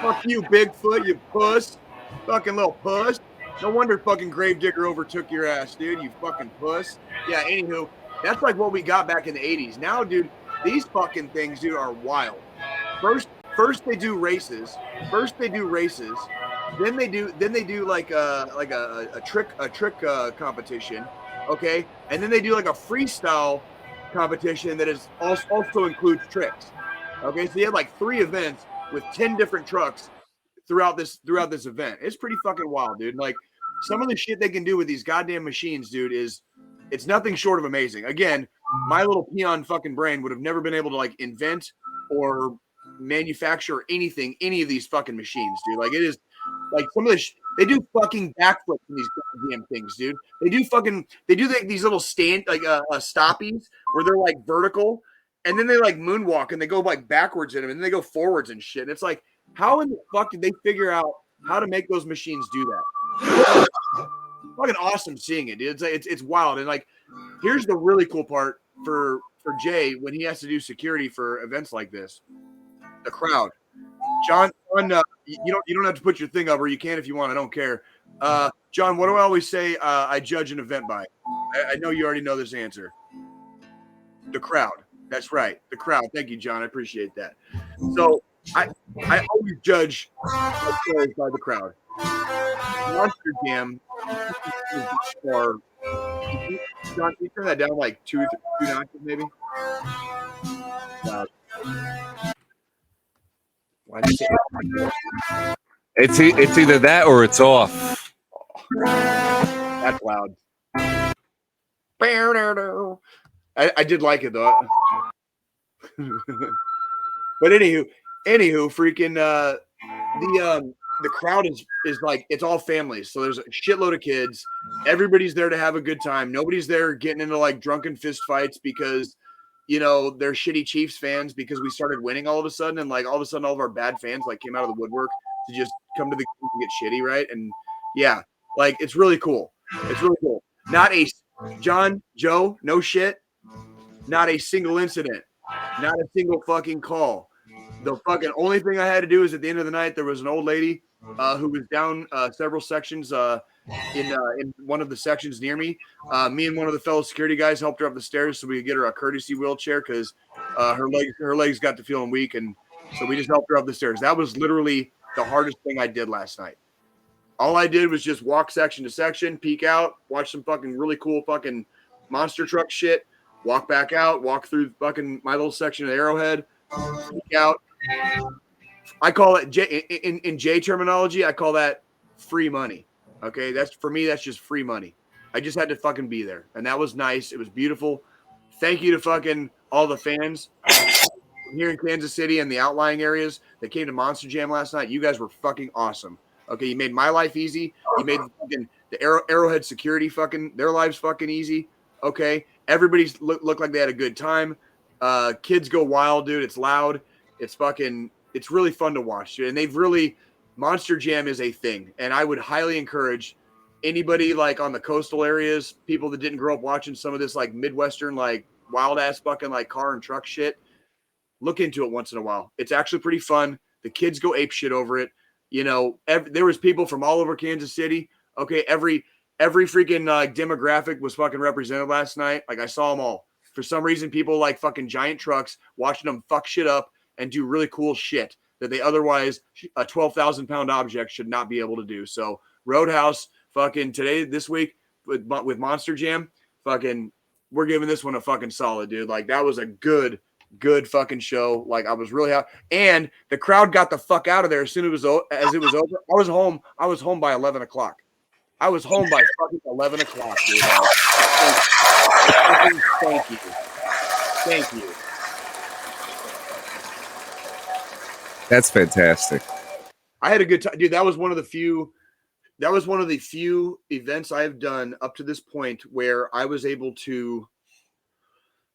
Fuck you, Bigfoot, you puss. Fucking little puss. No wonder fucking Gravedigger overtook your ass, dude. You fucking puss. Yeah, anywho, that's like what we got back in the 80s. Now, dude, these fucking things, dude, are wild. First they do races. Then they do like a trick competition. Okay, and then they do like a freestyle competition that is also includes tricks. Okay, so you have like 3 events with 10 different trucks throughout this event. It's pretty fucking wild, dude. Like, some of the shit they can do with these goddamn machines, dude, it's nothing short of amazing. Again, my little peon fucking brain would have never been able to like invent or manufacture any of these fucking machines, dude. Like, it is like some of the they do fucking backflips in these goddamn things, dude. They do these little stand like stoppies where they're like vertical, and then they like moonwalk and they go like backwards in them, and then they go forwards and shit. And it's like, how in the fuck did they figure out how to make those machines do that? Fucking awesome seeing it, dude. It's wild. And like, here's the really cool part for Jay when he has to do security for events like this: the crowd. John, you don't have to put your thing up, or you can if you want. I don't care. John, what do I always say? I judge an event by. I know you already know this answer. The crowd. That's right. The crowd. Thank you, John. I appreciate that. So I always judge by the crowd. Monster Jam. Or John, can you turn that down like two notches, maybe? It's either that or it's off. That's loud. I did like it though. But anywho, freaking the crowd is like, it's all families. So there's a shitload of kids. Everybody's there to have a good time. Nobody's there getting into like drunken fist fights because, you know, they're shitty Chiefs fans because we started winning all of a sudden. And like all of a sudden all of our bad fans like came out of the woodwork to just come to the game and get shitty, right? And yeah, like it's really cool. It's really cool. Not a Joe, no shit. Not a single incident. Not a single fucking call. The fucking only thing I had to do is at the end of the night, there was an old lady who was down several sections in one of the sections near me. Me and one of the fellow security guys helped her up the stairs so we could get her a courtesy wheelchair because her legs got to feeling weak, and so we just helped her up the stairs. That was literally the hardest thing I did last night. All I did was just walk section to section, peek out, watch some fucking really cool fucking monster truck shit, walk back out, walk through fucking my little section of Arrowhead, peek out. I call it in J terminology, I call that free money. Okay, that's for me, that's just free money. I just had to fucking be there, and that was nice. It was beautiful. Thank you to fucking all the fans here in Kansas City and the outlying areas that came to Monster Jam last night. You guys were fucking awesome. Okay, you made my life easy. You made the Arrowhead security fucking their lives fucking easy. Okay, everybody's looked like they had a good time. Kids go wild, dude. It's loud. It's really fun to watch, dude. And they've really, Monster Jam is a thing. And I would highly encourage anybody like on the coastal areas, people that didn't grow up watching some of this like Midwestern, like wild ass fucking like car and truck shit, look into it once in a while. It's actually pretty fun. The kids go ape shit over it. You know, there was people from all over Kansas City. Okay, every freaking demographic was fucking represented last night. Like I saw them all. For some reason, people like fucking giant trucks, watching them fuck shit up and do really cool shit that they otherwise a 12,000-pound object should not be able to do. So Roadhouse, fucking this week with Monster Jam, fucking we're giving this one a fucking solid, dude. Like that was a good fucking show. Like I was really happy, and the crowd got the fuck out of there as soon as it was over. I was home by 11 o'clock. I was home by fucking 11 o'clock, dude. Thank you. Thank you. That's fantastic. I had a good time, dude. That was one of the few events I've done up to this point where I was able to.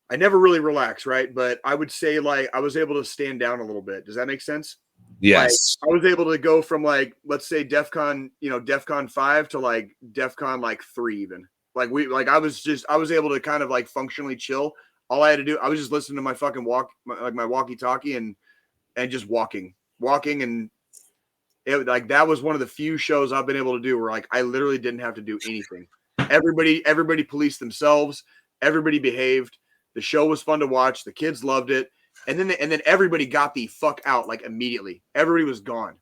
I never really relax, right? But I would say like I was able to stand down a little bit. Does that make sense? Yes. Like, I was able to go from like, let's say DEFCON 5 to like DEFCON like 3 even. Like I was able to kind of like functionally chill. All I had to do, I was just listening to my fucking my walkie-talkie and just walking and it like that was one of the few shows I've been able to do where like I literally didn't have to do anything. Everybody policed themselves. Everybody behaved. The show was fun to watch. The kids loved it. And then everybody got the fuck out like immediately. Everybody was gone.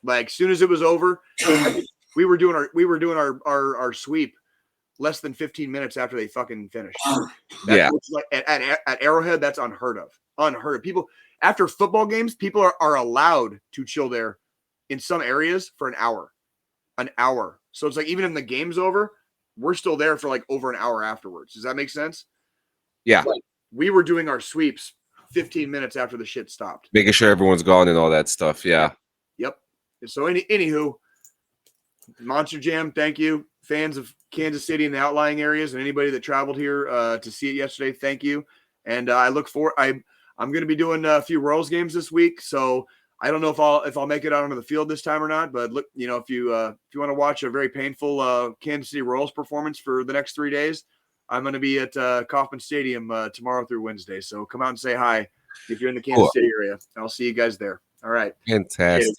Like as soon as it was over, we were doing our sweep less than 15 minutes after they fucking finished. Like at Arrowhead, that's unheard of. Unheard of. People after football games, people are allowed to chill there in some areas for an hour. So it's like even if the game's over, we're still there for like over an hour afterwards. Does that make sense? Yeah. Like, we were doing our sweeps 15 minutes after the shit stopped. Making sure everyone's gone and all that stuff. Yeah. Yep. So anywho, Monster Jam, thank you. Fans of Kansas City and the outlying areas and anybody that traveled here to see it yesterday, thank you. And I look forward. I'm going to be doing a few Royals games this week, so I don't know if I'll make it out onto the field this time or not. But look, if you want to watch a very painful Kansas City Royals performance for the next 3 days, I'm going to be at Kauffman Stadium tomorrow through Wednesday. So come out and say hi if you're in the Kansas City area. I'll see you guys there. All right. Fantastic.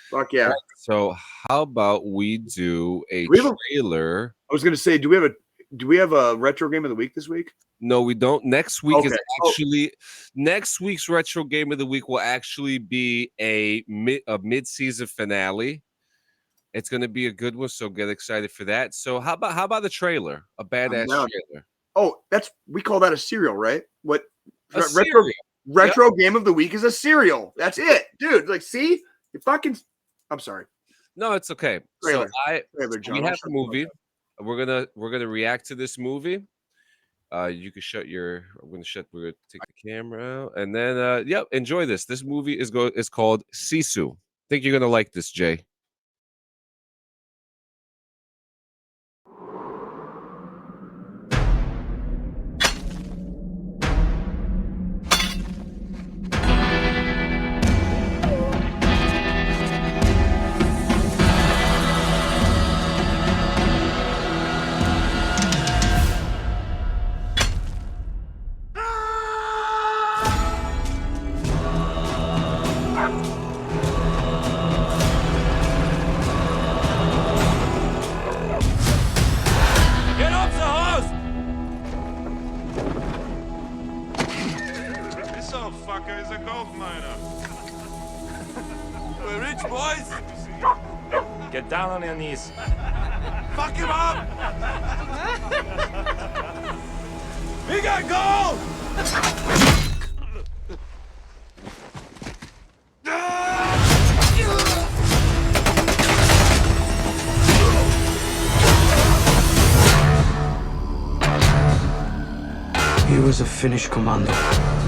Fuck yeah. Right, so how about we do a trailer? I was going to say, do we have a retro game of the week this week? No, we don't. Next week is actually next week's retro game of the week will actually be a mid-season finale. It's going to be a good one, so get excited for that. So how about the trailer? A badass trailer. Oh, we call that a serial, right? What retro game of the week is a serial. That's it, dude. Like, see, you fucking. I'm sorry. No, it's okay. Trailer. So we have a movie. We're gonna react to this movie. You can we're gonna take the camera out, and then enjoy this. This movie is called Sisu. I think you're gonna like this, Jay. Get down on your knees. Fuck him up! We got gold! He was a Finnish commando.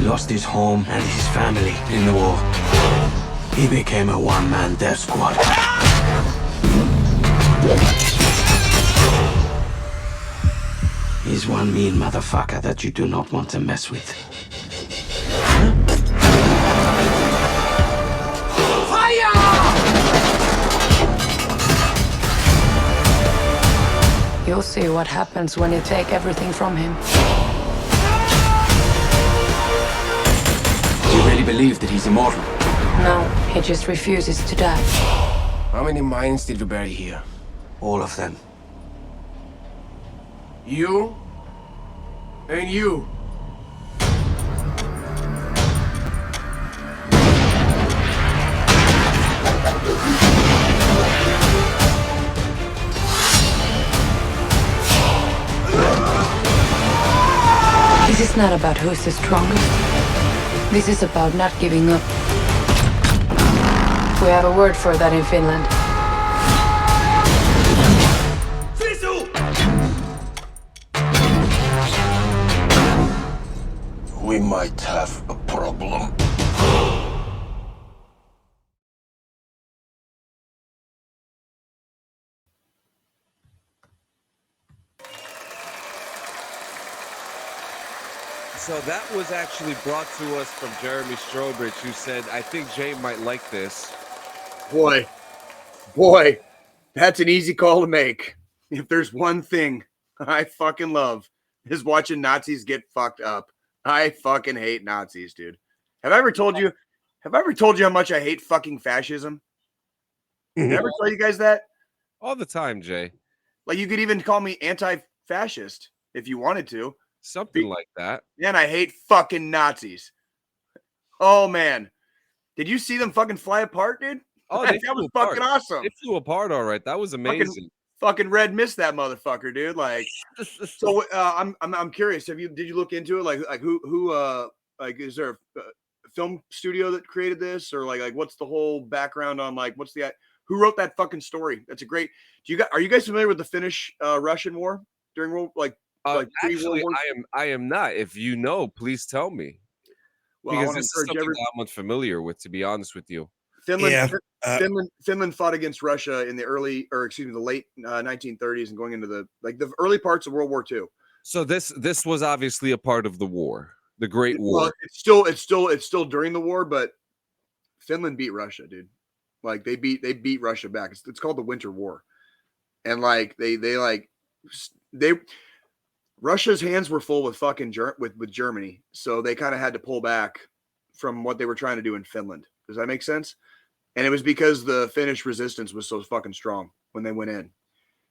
Lost his home and his family in the war. He became a one-man death squad. He's one mean motherfucker that you do not want to mess with. Fire! You'll see what happens when you take everything from him. Do you really believe that he's immortal? No, he just refuses to die. How many minds did we bury here? All of them. You and you. This is not about who's the strongest. This is about not giving up. We have a word for that in Finland. we might have a problem. So that was actually brought to us from Jeremy Strobridge, who said, I think Jay might like this. Boy, that's an easy call to make. If there's one thing I fucking love is watching Nazis get fucked up. I fucking hate Nazis, dude. Have I ever told you how much I hate fucking fascism? Did I ever tell you guys that? All the time, Jay. Like, you could even call me anti-fascist if you wanted to. Something like that. Man, I hate fucking Nazis. Oh, man. Did you see them fucking fly apart, dude? Oh, that was fucking awesome. They flew apart all right. That was amazing. Fucking Red missed that motherfucker, dude. Like, so I'm curious. Did you look into it? Like who like, is there a film studio that created this, or like what's the whole background on like who wrote that fucking story? That's a great. Are you guys familiar with the Finnish Russian war during World actually, I am not. If you know, please tell me. Well, because this is something that I'm unfamiliar with, to be honest with you. Finland fought against Russia in the late 1930s and going into the early parts of World War II. So this was obviously a part of the war, the Great War. Well, it's still during the war, but Finland beat Russia, dude. Like they beat Russia back. It's called the Winter War, and like Russia's hands were full with fucking with Germany, so they kind of had to pull back from what they were trying to do in Finland. Does that make sense? And it was because the Finnish resistance was so fucking strong when they went in.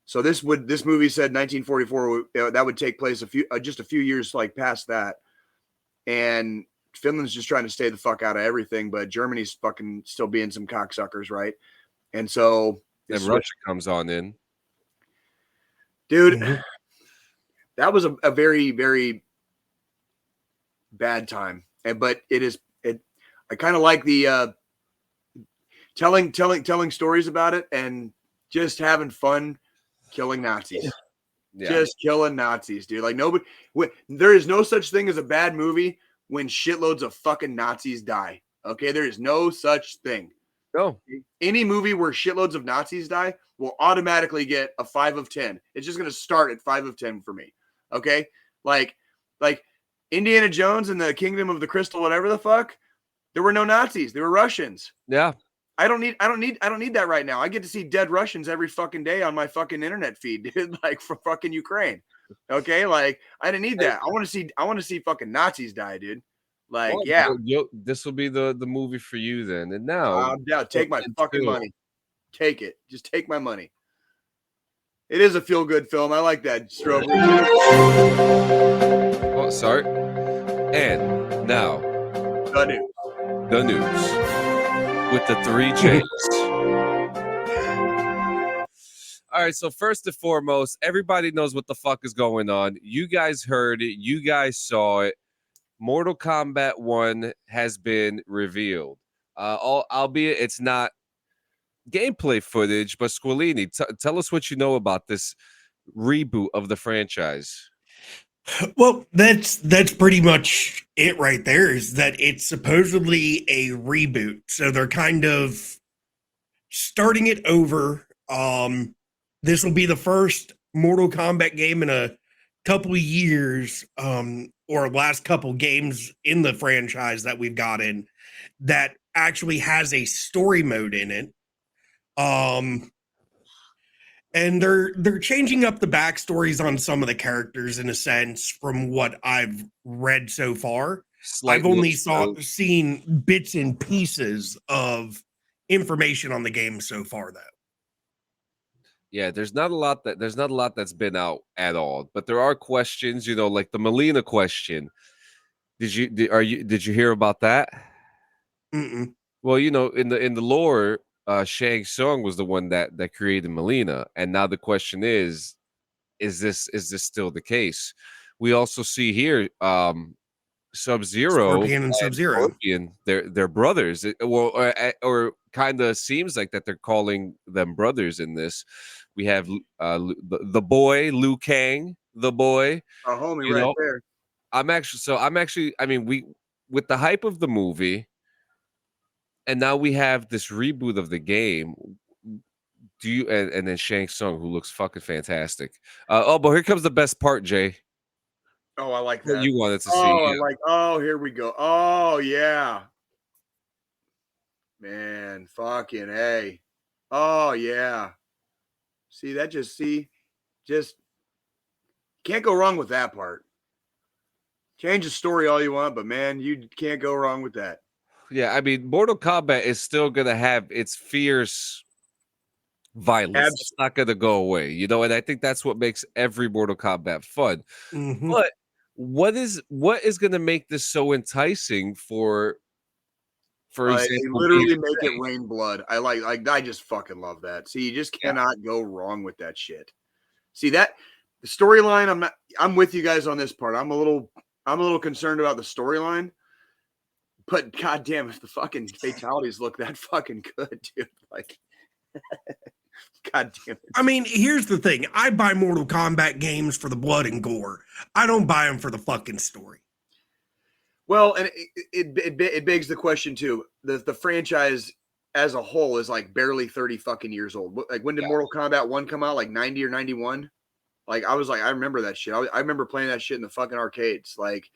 So this movie said 1944 that would take place just a few years like past that, and Finland's just trying to stay the fuck out of everything, but Germany's fucking still being some cocksuckers, right? And so and Russia comes on in, dude. Mm-hmm. That was a very, very bad time, but I kind of like the telling stories about it and just having fun killing Nazis. Yeah. Just killing Nazis, dude. Like there is no such thing as a bad movie when shitloads of fucking Nazis die. Okay, there is no such thing. No. Any movie where shitloads of Nazis die will automatically get a 5 of 10. It's just going to start at 5 of 10 for me. Okay, like Indiana Jones and the Kingdom of the Crystal, whatever the fuck. There were no Nazis. They were Russians. Yeah. I don't need that right now. I get to see dead Russians every fucking day on my fucking internet feed, dude. Like from fucking Ukraine. Okay, like I didn't need that. I want to see fucking Nazis die, dude. Like, yeah. This will be the movie for you then. And now, take my fucking money. Take it. Just take my money. It is a feel-good film. I like that, Strober. Oh, sorry. And now, the news with the 3 J's. All right, so first and foremost, everybody knows what the fuck is going on. You guys heard it. You guys saw it. Mortal Kombat 1 has been revealed. Albeit it's not gameplay footage, but Squilini, tell us what you know about this reboot of the franchise. Well, that's pretty much it right there, is that it's supposedly a reboot. So they're kind of starting it over. This will be the first Mortal Kombat game in a couple of years, or last couple games in the franchise that we've gotten that actually has a story mode in it. And they're changing up the backstories on some of the characters in a sense from what I've read so far. I've only seen bits and pieces of information on the game so far though. Yeah, there's not a lot that's been out at all, but there are questions, like the Melina question. Did you hear about that? Mm-mm. Well, in the lore, Shang Tsung was the one that created Melina, and now the question is this still the case? We also see here Sub-Zero Scorpion and Sub-Zero. They're brothers. Or kind of seems like that they're calling them brothers in this. We have the boy Liu Kang, the boy, our homie right there. I'm actually. I mean, we with the hype of the movie, and now we have this reboot of the game. Do you and then Shang Tsung, who looks fucking fantastic. But here comes the best part, Jay. Oh, I like What that. you wanted to see. Oh, I like. Oh, here we go. Oh, yeah. Man, fucking hey. Oh, yeah. See, just can't go wrong with that part. Change the story all you want, but man, you can't go wrong with that. Yeah, I mean, Mortal Kombat is still gonna have its fierce violence. It's not gonna go away, you know, and I think that's what makes every Mortal Kombat fun. Mm-hmm. But what is gonna make this so enticing for example, they literally make it rain blood. I just fucking love that. See, you just cannot go wrong with that shit. See that the storyline, I'm with you guys on this part. I'm a little concerned about the storyline. But goddamn, if the fucking fatalities look that fucking good, dude, like, goddamn. I mean, here's the thing: I buy Mortal Kombat games for the blood and gore. I don't buy them for the fucking story. Well, and it begs the question too. The franchise as a whole is like barely 30 fucking years old. Like, when did Mortal Kombat 1 come out? Like 90 or 91? Like, I was like, I remember that shit. I remember playing that shit in the fucking arcades. Like.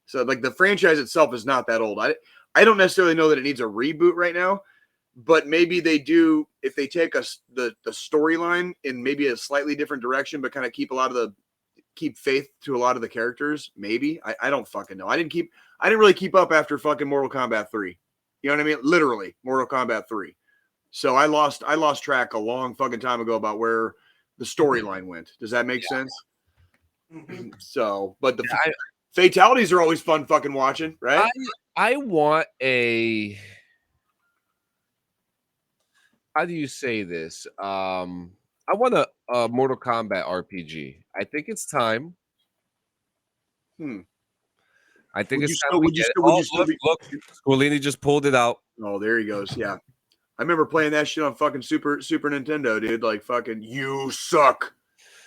So, like, the franchise itself is not that old. I don't necessarily know that it needs a reboot right now, but maybe they do if they take the storyline in maybe a slightly different direction, but kind of keep faith to a lot of the characters. Maybe I don't fucking know. I didn't really keep up after fucking Mortal Kombat 3. You know what I mean? Literally, Mortal Kombat 3. So I lost track a long fucking time ago about where the storyline went. Does that make sense? So, but fatalities are always fun fucking watching, right? I want a how do you say this? I want a Mortal Kombat RPG. I think it's time. I think it's time. Look, Squilini just pulled it out. Oh, there he goes. Yeah. I remember playing that shit on fucking Super Nintendo, dude. Like, fucking, you suck.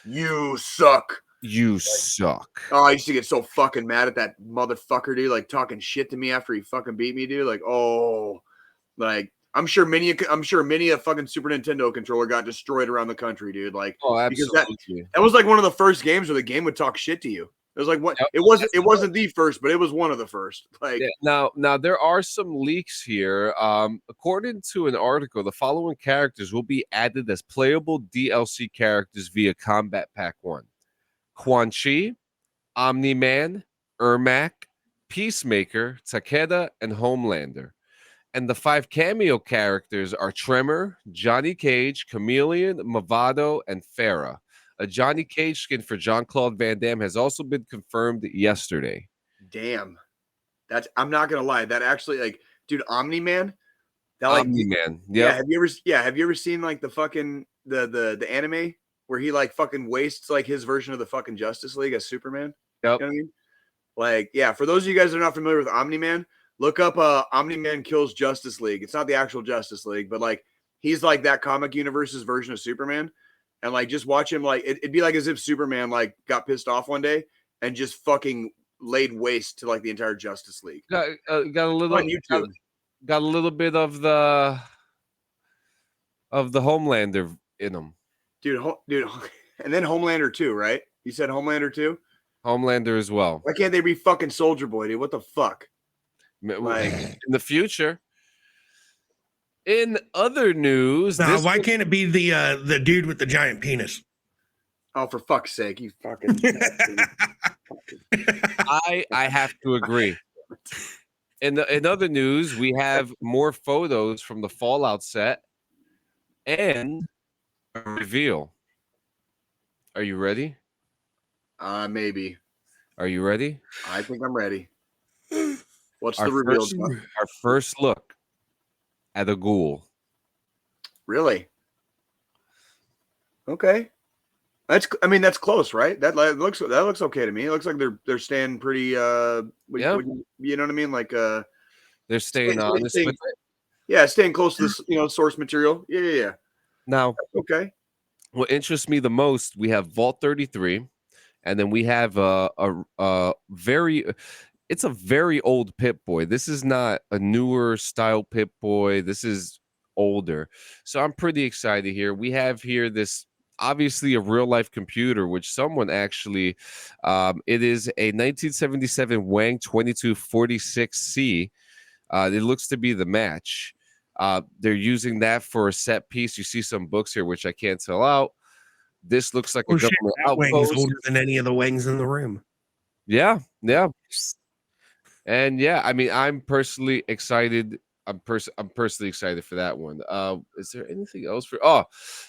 You suck. You suck. Oh, I used to get so fucking mad at that motherfucker, dude. Like, talking shit to me after he fucking beat me, dude. Like, oh, like I'm sure many a fucking Super Nintendo controller got destroyed around the country, dude. Like, oh, absolutely. Because that was like one of the first games where the game would talk shit to you. It was like what it wasn't the first, but it was one of the first. Like, now there are some leaks here. According to an article, the following characters will be added as playable DLC characters via Combat Pack 1. Quan Chi, Omni-Man, Ermac, Peacemaker, Takeda, and Homelander. And the 5 cameo characters are Tremor, Johnny Cage, Chameleon, Movado, and Farah. A Johnny Cage skin for Jean-Claude Van Damme has also been confirmed yesterday. Damn. I'm not gonna lie. That actually, like, dude, Omni-Man. Omni-Man. Yeah. Have you ever seen like the fucking the anime where he like fucking wastes like his version of the fucking Justice League as Superman? Yep. You know what I mean? Like, yeah, for those of you guys that are not familiar with Omni-Man, look up Omni-Man Kills Justice League. It's not the actual Justice League, but like he's like that comic universe's version of Superman. And like just watch him, like it'd be like as if Superman like got pissed off one day and just fucking laid waste to like the entire Justice League. Got a little on YouTube. Got a little bit of the Homelander in him. Dude, and then Homelander 2, right? You said Homelander 2? Homelander as well. Why can't they be fucking Soldier Boy, dude? What the fuck? Like, in the future. In other news, now why can't it be the dude with the giant penis? Oh, for fuck's sake, you fucking. I have to agree. In other news, we have more photos from the Fallout set and a reveal. Are you ready? Maybe. Are you ready? I think I'm ready. What's the reveal? Our first look at a ghoul. Really? Okay. That's close, right? That looks okay to me. It looks like they're staying pretty you know what I mean? Like they're staying honest with it. Yeah, staying close to this, source material. Yeah. Now, okay. What interests me the most, we have Vault 33. and then we have it's a very old Pip-Boy. This is not a newer style Pip-Boy. This is older. So I'm pretty excited here. We have here this obviously a real life computer, which someone actually, it is a 1977 Wang 2246C. It looks to be the match. They're using that for a set piece. You see some books here, which I can't tell out. This looks like a government outpost. Wang is older outpost. than any of the Wangs in the room. Yeah, yeah. And yeah, I mean, I'm personally excited. I'm personally excited for that one. Is there anything else for? Oh,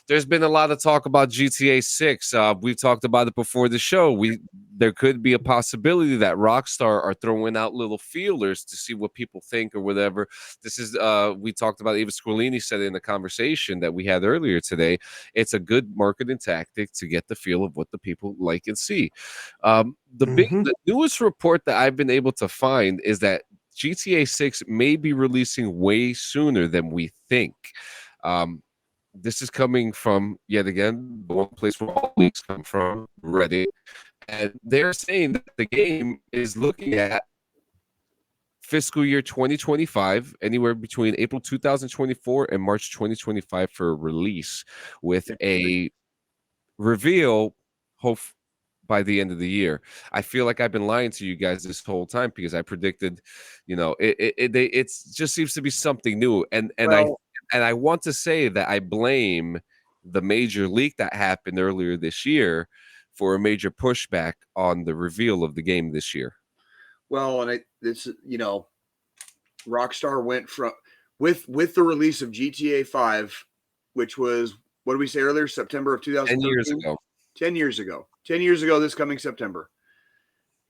there's been a lot of talk about GTA 6. We've talked about it before the show. There could be a possibility that Rockstar are throwing out little feelers to see what people think or whatever. This is we talked about. Eva Squilini said in the conversation that we had earlier today. It's a good marketing tactic to get the feel of what the people like and see. The newest report that I've been able to find is that GTA 6 may be releasing way sooner than we think. This is coming from, yet again, the one place where all leaks come from, Reddit. And they're saying that the game is looking at fiscal year 2025, anywhere between April 2024 and March 2025 for release, with a reveal, by the end of the year. I feel like I've been lying to you guys this whole time because I predicted, it just seems to be something new. And I want to say that I blame the major leak that happened earlier this year for a major pushback on the reveal of the game this year. Well, and Rockstar went from with the release of GTA 5, which was, what did we say earlier? September of 2013. 10 years ago. 10 years ago. 10 years ago this coming September.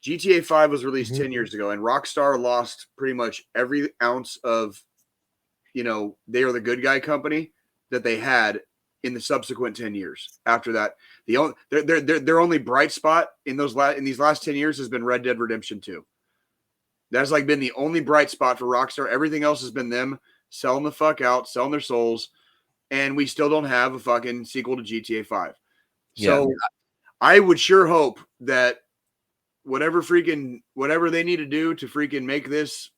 GTA 5 was released 10 years ago, and Rockstar lost pretty much every ounce of, they are the good guy company that they had in the subsequent 10 years. After that, their only bright spot in these last 10 years has been Red Dead Redemption 2. That's like been the only bright spot for Rockstar. Everything else has been them selling the fuck out, selling their souls, and we still don't have a fucking sequel to GTA 5. So I would sure hope that whatever they need to do to freaking make this,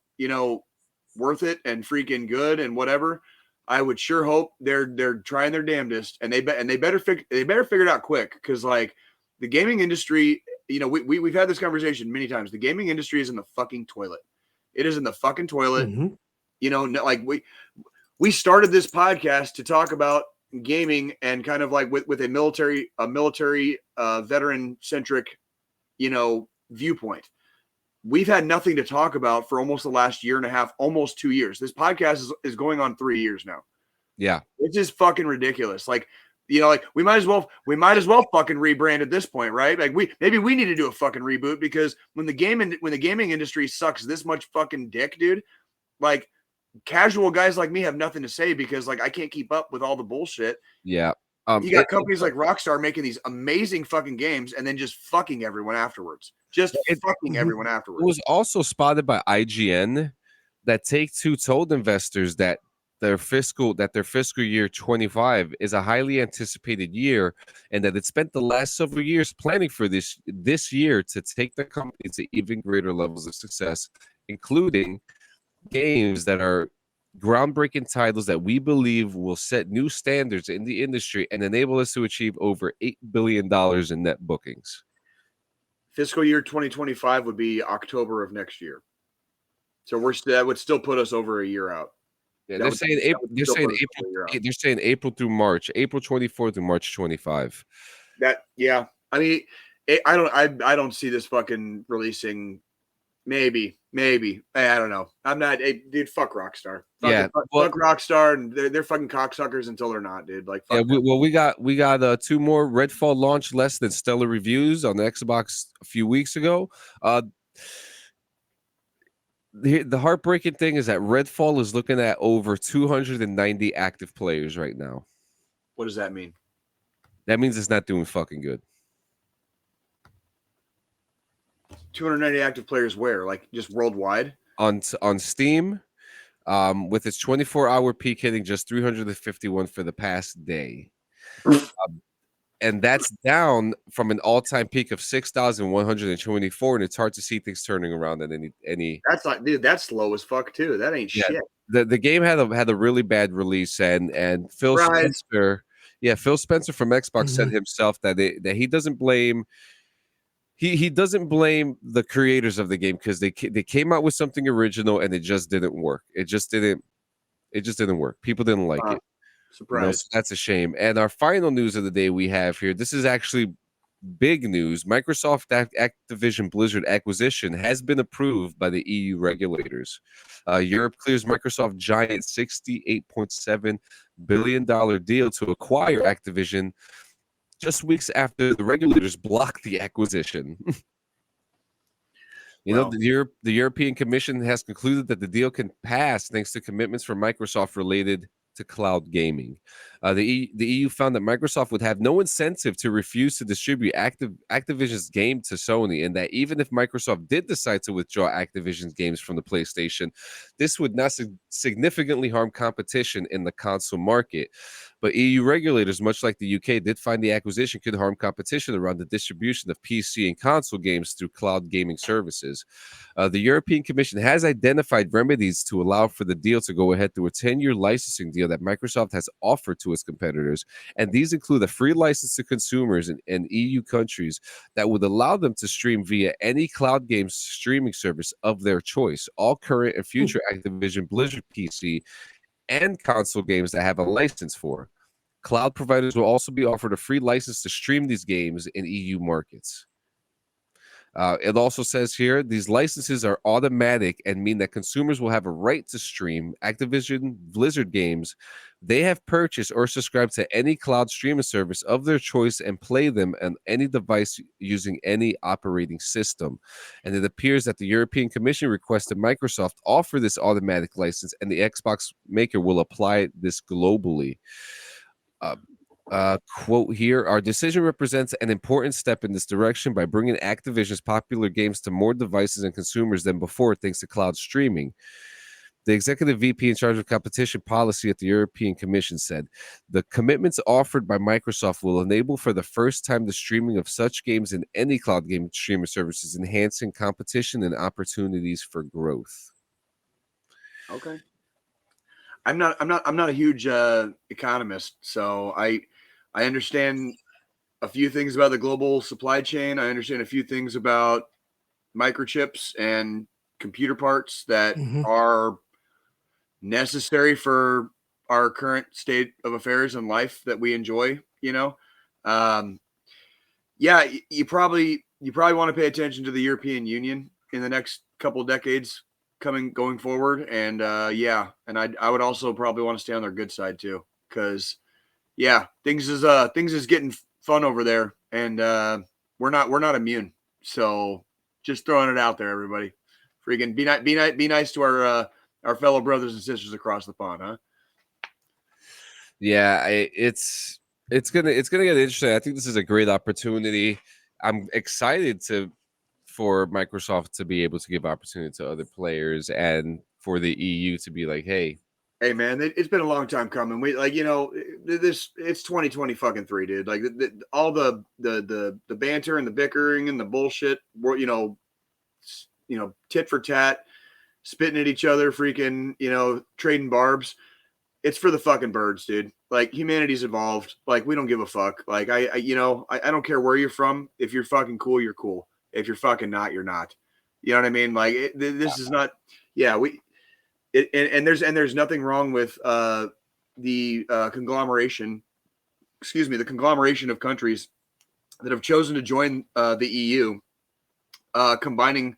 worth it and freaking good and whatever, I would sure hope they're trying their damnedest, and they better figure it out quick, because like the gaming industry, we've had this conversation many times. The gaming industry is in the fucking toilet. It is in the fucking toilet. Like we started this podcast to talk about gaming and kind of like with a military veteran centric viewpoint. We've had nothing to talk about for almost the last year and a half, almost 2 years. This podcast is going on 3 years now. Yeah, it's just fucking ridiculous. Like, we might as well fucking rebrand at this point, right? Like maybe we need to do a fucking reboot, because when the gaming industry sucks this much fucking dick, dude, like casual guys like me have nothing to say, because like I can't keep up with all the bullshit. Yeah. You got companies like Rockstar making these amazing fucking games and then just fucking everyone afterwards. Everyone afterwards. It was also spotted by IGN that Take-Two told investors that their fiscal year 25 is a highly anticipated year, and that it spent the last several years planning for this year to take the company to even greater levels of success, including games that are groundbreaking titles that we believe will set new standards in the industry and enable us to achieve over $8 billion in net bookings. Fiscal year 2025 would be October of next year. So that would still put us over a year out. Yeah, they're saying April through March, April 24 through March 25. I mean, I don't see this fucking releasing. Maybe. I don't know. I'm not, dude. Fuck Rockstar. Fuck Rockstar, and they're fucking cocksuckers until they're not, dude. Like, fuck we got 2 more. Redfall launched less than stellar reviews on the Xbox a few weeks ago. The heartbreaking thing is that Redfall is looking at over 290 active players right now. What does that mean? That means it's not doing fucking good. 290 active players where? Like just worldwide? On Steam, with its 24-hour peak hitting just 351 for the past day. and that's down from an all-time peak of 6,124, and it's hard to see things turning around at any. That's like, dude, that's low as fuck too. That ain't shit. The game had a really bad release, and Phil Spencer, Phil Spencer from Xbox said himself that he doesn't blame. He doesn't blame the creators of the game because they came out with something original and it just didn't work. It just didn't work. People didn't like it. Surprise. So that's a shame. And our final news of the day we have here. This is actually big news. Microsoft Activision Blizzard acquisition has been approved by the EU regulators. Europe clears Microsoft giant $68.7 billion deal to acquire Activision just weeks after the regulators blocked the acquisition. The European Commission has concluded that the deal can pass thanks to commitments from Microsoft related to cloud gaming. The EU found that Microsoft would have no incentive to refuse to distribute Activision's game to Sony, and that even if Microsoft did decide to withdraw Activision's games from the PlayStation, this would not significantly harm competition in the console market. But EU regulators, much like the UK, did find the acquisition could harm competition around the distribution of PC and console games through cloud gaming services. The European Commission has identified remedies to allow for the deal to go ahead through a 10-year licensing deal that Microsoft has offered to its competitors, and these include a free license to consumers in EU countries that would allow them to stream via any cloud games streaming service of their choice, all current and future Activision Blizzard PC and console games that have a license for. Cloud providers will also be offered a free license to stream these games in EU markets. It also says here, these licenses are automatic and mean that consumers will have a right to stream Activision Blizzard games they have purchased or subscribed to any cloud streaming service of their choice and play them on any device using any operating system. And it appears that the European Commission requested Microsoft offer this automatic license, and the Xbox maker will apply this globally. Quote here, our decision represents an important step in this direction by bringing Activision's popular games to more devices and consumers than before thanks to cloud streaming. The executive VP in charge of competition policy at the European Commission said, the commitments offered by Microsoft will enable for the first time the streaming of such games in any cloud game streaming services, enhancing competition and opportunities for growth. Okay. I'm not a huge economist, so I understand a few things about the global supply chain. I understand a few things about microchips and computer parts that are necessary for our current state of affairs in life that we enjoy, you probably want to pay attention to the European Union in the next couple of decades going forward. And and I would also probably want to stay on their good side too, because things is getting fun over there, and we're not immune. So just throwing it out there, everybody. Freaking be nice to our fellow brothers and sisters across the pond, huh? Yeah, it's gonna get interesting. I think this is a great opportunity. I'm excited for Microsoft to be able to give opportunity to other players, and for the EU to be like, hey man, it's been a long time coming. We it's 2023, dude. Like all the banter and the bickering and the bullshit, tit for tat, spitting at each other, freaking, trading barbs. It's for the fucking birds, dude. Like, humanity's evolved. Like, we don't give a fuck. Like, I don't care where you're from. If you're fucking cool, you're cool. If you're fucking not, you're not. You know what I mean? Like, this is not. Yeah, there's nothing wrong with the conglomeration. Excuse me, the conglomeration of countries that have chosen to join the EU, combining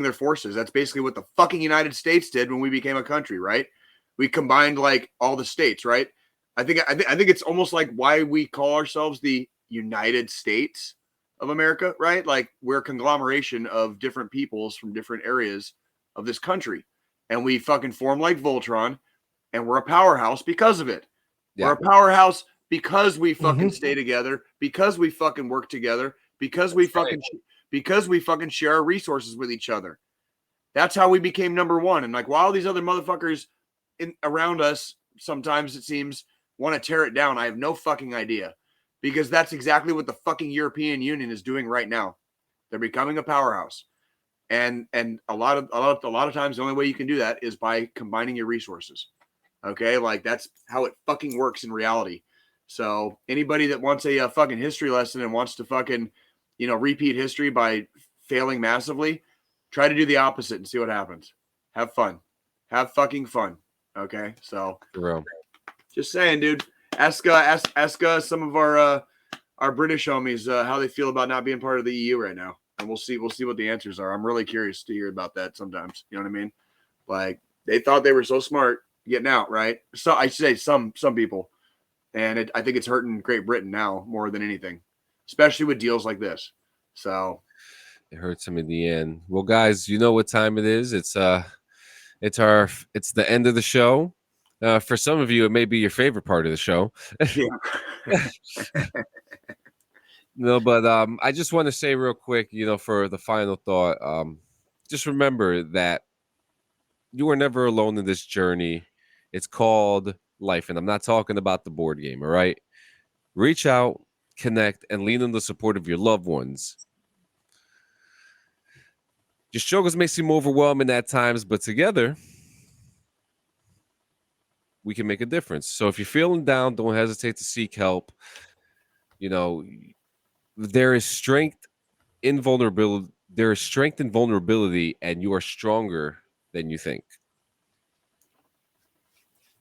their forces. That's basically what the fucking United States did when we became a country, right? We combined like all the states, right? I think it's almost like why we call ourselves the United States of America, right? Like, we're a conglomeration of different peoples from different areas of this country, and we fucking form like Voltron, and we're a powerhouse because of it. Yeah. We're a powerhouse because we fucking stay together, because we fucking work together, because we fucking share our resources with each other. That's how we became number one. And like, while these other motherfuckers around us, sometimes it seems, want to tear it down, I have no fucking idea, because that's exactly what the fucking European Union is doing right now. They're becoming a powerhouse. And a lot of times the only way you can do that is by combining your resources. Okay, like that's how it fucking works in reality. So anybody that wants a fucking history lesson and wants to fucking, repeat history by failing massively, try to do the opposite and see what happens. Have fun. Have fucking fun. Okay, so just saying, dude. Ask some of our British homies how they feel about not being part of the EU right now. And we'll see what the answers are. I'm really curious to hear about that sometimes. You know what I mean? Like they thought they were so smart getting out, right? So I say some people, and I think it's hurting Great Britain now more than anything, especially with deals like this. So it hurts them in the end. Well, guys, you know what time it is. It's the end of the show. For some of you, it may be your favorite part of the show. Yeah. No, but I just want to say real quick, for the final thought, just remember that you are never alone in this journey. It's called life, and I'm not talking about the board game, all right? Reach out, connect, and lean on the support of your loved ones. Your struggles may seem overwhelming at times, but together, we can make a difference. So if you're feeling down, don't hesitate to seek help. There is strength in vulnerability. There is strength in vulnerability, and you are stronger than you think.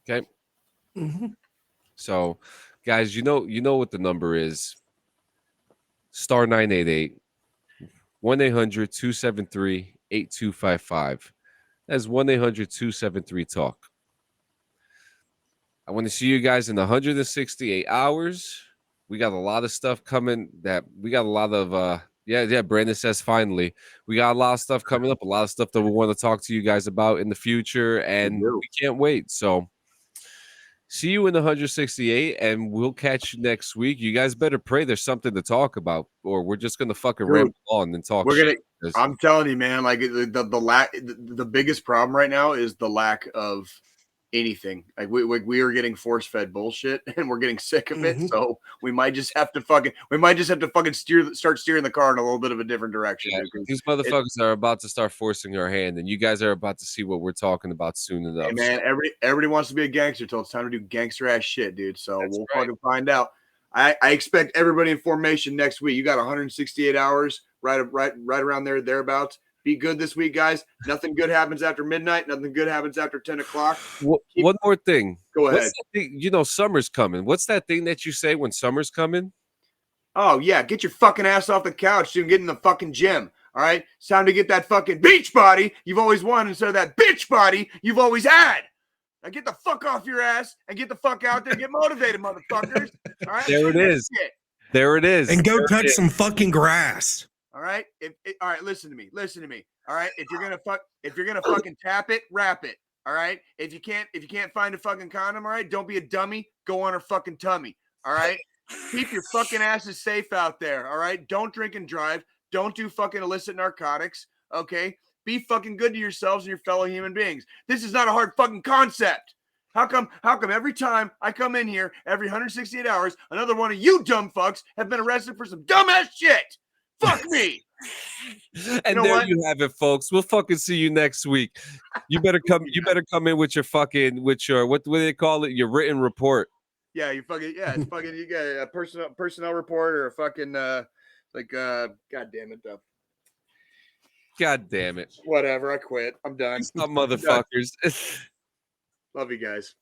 Okay. Mm-hmm. So, guys, you know what the number is. Star 988 1-800-273-8255. That's 1-800-273-TALK. I want to see you guys in 168 hours. We got a lot of stuff coming we got a lot of Brandon says finally. We got a lot of stuff coming up, a lot of stuff that we want to talk to you guys about in the future, and we can't wait. So see you in 168, and we'll catch you next week. You guys better pray there's something to talk about, or we're just gonna fucking ramble on and talk shit. I'm telling you, man, like the biggest problem right now is the lack of anything. Like we are getting force fed bullshit, and we're getting sick of it. So we might just have to fucking start steering the car in a little bit of a different direction. Yeah, these motherfuckers are about to start forcing our hand, and you guys are about to see what we're talking about soon enough. Hey man, everybody wants to be a gangster till it's time to do gangster ass shit, dude. So we'll fucking find out. I expect everybody in formation next week. You got 168 hours, right around thereabouts. Be good this week, guys. Nothing good happens after midnight. Nothing good happens after 10 o'clock. One more thing. Go ahead. Summer's coming. What's that thing that you say when summer's coming? Oh, yeah. Get your fucking ass off the couch so you can get in the fucking gym. All right? It's time to get that fucking beach body you've always wanted instead of that bitch body you've always had. Now get the fuck off your ass and get the fuck out there and get motivated, motherfuckers. All right? There it is. There it is. And go touch some fucking grass. All right. All right. Listen to me. All right. If you're gonna fucking tap it, wrap it. All right. If you can't find a fucking condom, all right, don't be a dummy. Go on her fucking tummy. All right. Keep your fucking asses safe out there. All right. Don't drink and drive. Don't do fucking illicit narcotics. Okay. Be fucking good to yourselves and your fellow human beings. This is not a hard fucking concept. How come every time I come in here, every 168 hours, another one of you dumb fucks have been arrested for some dumbass shit? Fuck me. And you have it, folks. We'll fucking see you next week. You better come in with your what do they call it? Your written report. Yeah, it's fucking you got a personnel report or a fucking god damn it, though. God damn it. Whatever, I quit. I'm done. Some motherfuckers. Love you guys.